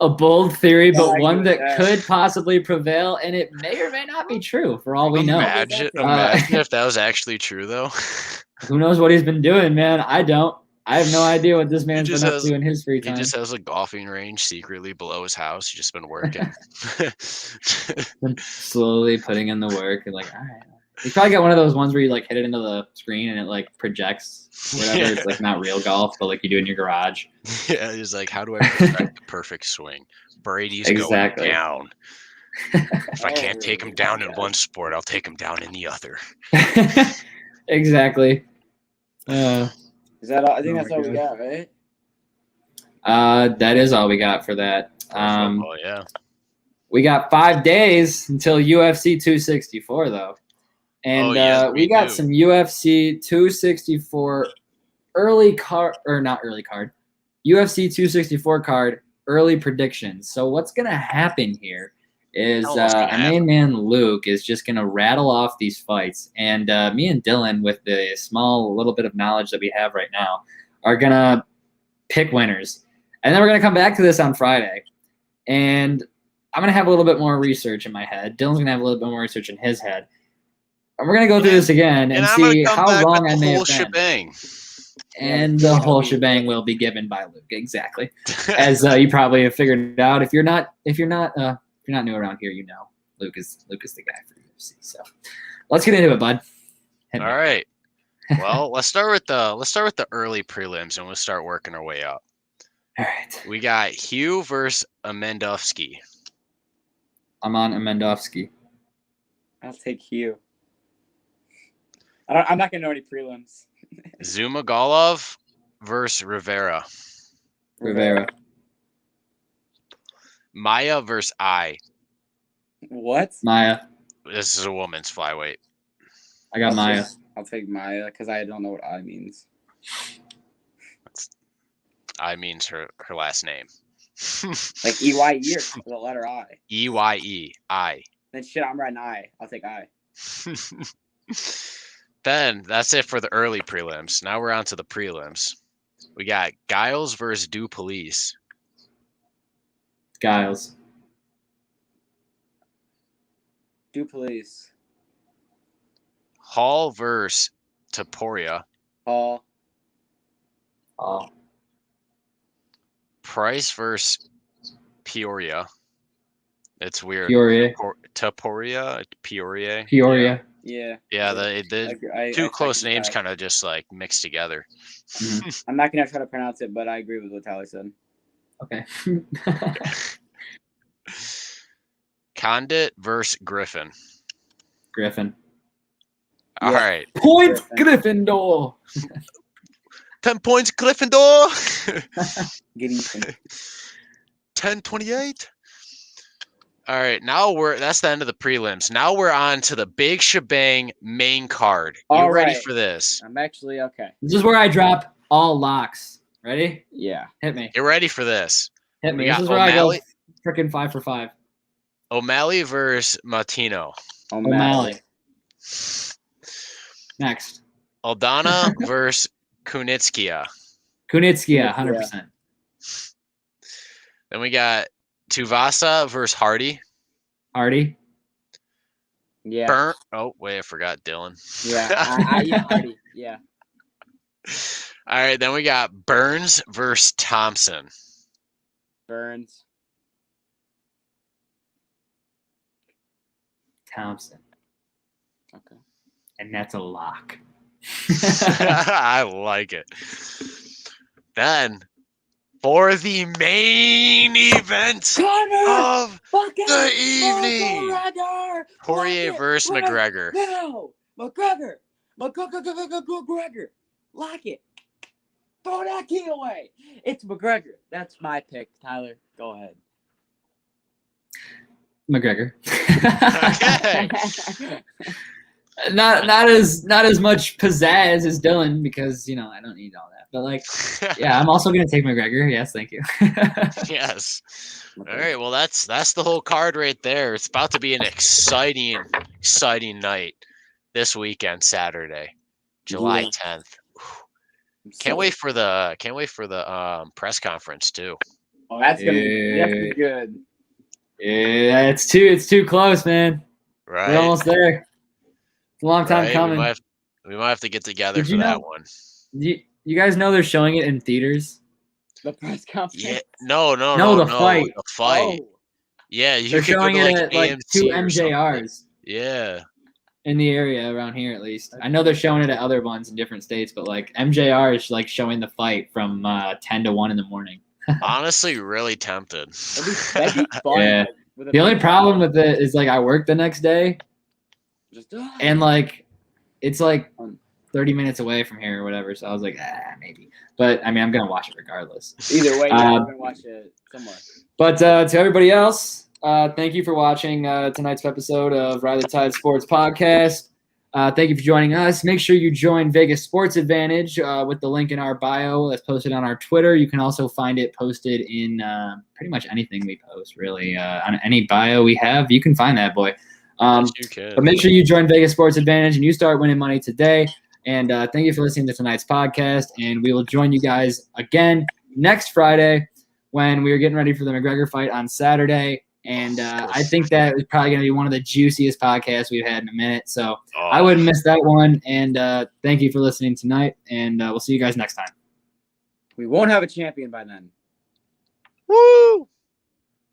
S1: A bold theory, but
S3: I
S1: one
S3: agree with
S1: that
S3: that.
S1: could possibly prevail, and it may or may not be true for all we know.
S2: Imagine if that was actually true though.
S1: Who knows what he's been doing, man? I don't. I have no idea what this man's
S2: just
S1: been up
S2: has-
S1: to in his free
S2: He
S1: time.
S2: just has a golfing range secretly below his house. He's just been working.
S1: Been slowly putting in the work and like, all right. You probably got one of those ones where you like hit it into the screen and it like projects whatever. It's like not real golf, but like you do in your garage.
S2: Yeah, he's like, how do I perfect the perfect swing? Brady's
S1: Exactly.
S2: going down. If I can't take him down in one sport, I'll take him down in the other.
S1: Exactly.
S3: Is that all? I think
S1: Oh
S3: that's
S1: my
S3: all we
S1: God.
S3: got, right?
S1: That is all we got for that.
S2: Football, yeah.
S1: We got 5 days until UFC 264, though. And
S2: yes,
S1: we
S2: we
S1: got
S2: do.
S1: some UFC 264 early card, or not early card, UFC 264 card early predictions. So what's going to happen here is
S2: Hell, what's gonna
S1: our main man Luke is just going to rattle off these fights. And me and Dylan, with the small little bit of knowledge that we have right now, are going to pick winners. And then we're going to come back to this on Friday. And I'm going to have a little bit more research in my head. Dylan's going to have a little bit more research in his head. And we're going to go through this again and
S2: I'm gonna
S1: see
S2: come
S1: how
S2: back
S1: wrong
S2: with
S1: I
S2: the
S1: may
S2: whole
S1: have been.
S2: shebang.
S1: And the whole shebang will be given by Luke, exactly. As you probably have figured out, if you're not new around here, you know Luke is the guy for UFC. So let's get into it, bud. Hit
S2: All
S1: me.
S2: right. Well, let's start with the early prelims, and we'll start working our way up.
S1: All right.
S2: We got Hugh versus Amendovsky.
S1: I'm on Amendovsky.
S3: I'll take Hugh. I'm not gonna know any prelims.
S2: Zumagulov versus Rivera.
S1: Rivera.
S2: Maya versus I.
S3: What?
S1: Maya.
S2: This is a woman's flyweight.
S1: I got Maya.
S3: I'll take Maya because I don't know what I means.
S2: I means her last name.
S3: Like EYE or the letter I.
S2: EYE. I.
S3: Then shit, I'm writing I. I'll take I.
S2: Then that's it for the early prelims. Now we're on to the prelims. We got Giles versus Dupolice.
S1: Giles.
S3: Dupolice.
S2: Hall versus Taporia.
S3: Hall.
S1: Oh.
S2: Price versus Peoria. It's weird.
S1: Peoria.
S2: Taporia? Peoria?
S1: Peoria.
S3: Yeah.
S2: Yeah, the two close names kind of just like mixed together.
S3: I'm not gonna try to pronounce it, but I agree with what Tyler said.
S1: Okay.
S2: Condit versus Griffin.
S1: Griffin.
S2: All right.
S1: Point Gryffindor.
S2: 10 points, Gryffindor.
S3: Get Ethan.
S2: 10-28. All right, now that's the end of the prelims. Now we're on to the big shebang main card. You
S3: All
S2: ready
S3: right.
S2: for this?
S3: I'm actually okay.
S1: This is where I drop all locks. Ready?
S3: Yeah.
S1: Hit me.
S2: You ready for this?
S1: Hit me.
S2: We
S1: This
S2: got
S1: is where I go
S2: O'Malley.
S1: freaking 5 for 5.
S2: O'Malley versus Martino.
S1: O'Malley. Next.
S2: Aldana versus Kunitskia.
S1: Kunitskia, 100%.
S2: Then we got Tuvasa versus Hardy.
S1: Hardy.
S3: Yeah.
S2: Burnt. Oh, wait, I forgot Dylan.
S3: Yeah. Yeah. Hardy. Yeah.
S2: All right, then we got Burns versus Thompson.
S3: Burns.
S1: Thompson.
S3: Okay.
S1: And that's a lock.
S2: I like it. Then, for the main event of the evening, Poirier versus McGregor.
S3: No, McGregor. Lock it. Throw that key away. It's McGregor. That's my pick. Tyler, go ahead.
S1: McGregor.
S2: Okay.
S1: not as much pizzazz as Dylan because I don't need all that. But yeah, I'm also gonna take McGregor. Yes, thank you.
S2: Yes. All right. Well, that's the whole card right there. It's about to be an exciting night this weekend, Saturday, July 10th. Can't wait for the press conference too.
S3: Oh, that's gonna be good.
S1: Yeah, it's too close, man.
S2: Right.
S1: We're almost there. It's a long time
S2: Right,
S1: coming.
S2: We might have to get together
S1: Did
S2: for
S1: you
S2: that
S1: know-
S2: one.
S1: You guys know they're showing it in theaters?
S3: The press conference.
S2: Yeah. No.
S1: The fight.
S2: The fight.
S3: Oh,
S2: Yeah, you
S1: They're
S2: could go
S1: showing
S2: to
S1: it at
S2: AMC
S1: 2
S2: or something.
S1: MJRs.
S2: Yeah.
S1: in the area around here, at least. I know they're showing it at other ones in different states, but like MJR is like showing the fight from 10 to 1 in the morning.
S2: Honestly, really tempted.
S3: That'd be fun.
S1: Yeah.
S3: Like, with a
S1: The only
S3: big
S1: problem
S3: crowd.
S1: with it is like I work the next day,
S3: Just,
S1: and like it's like 30 minutes away from here or whatever. So I was like, maybe. But I mean, I'm gonna watch it regardless.
S3: either way, I'm gonna watch it somewhere.
S1: But to everybody else, thank you for watching tonight's episode of Ride the Tide Sports Podcast. Thank you for joining us. Make sure you join Vegas Sports Advantage with the link in our bio that's posted on our Twitter. You can also find it posted in pretty much anything we post, really. On any bio we have, you can find that, boy.
S2: Yes, you can.
S1: But make sure you join Vegas Sports Advantage and you start winning money today. And thank you for listening to tonight's podcast. And we will join you guys again next Friday when we are getting ready for the McGregor fight on Saturday. And I think that is probably going to be one of the juiciest podcasts we've had in a minute. So I wouldn't miss that one. And thank you for listening tonight. And we'll see you guys next time.
S3: We won't have a champion by then.
S2: Woo!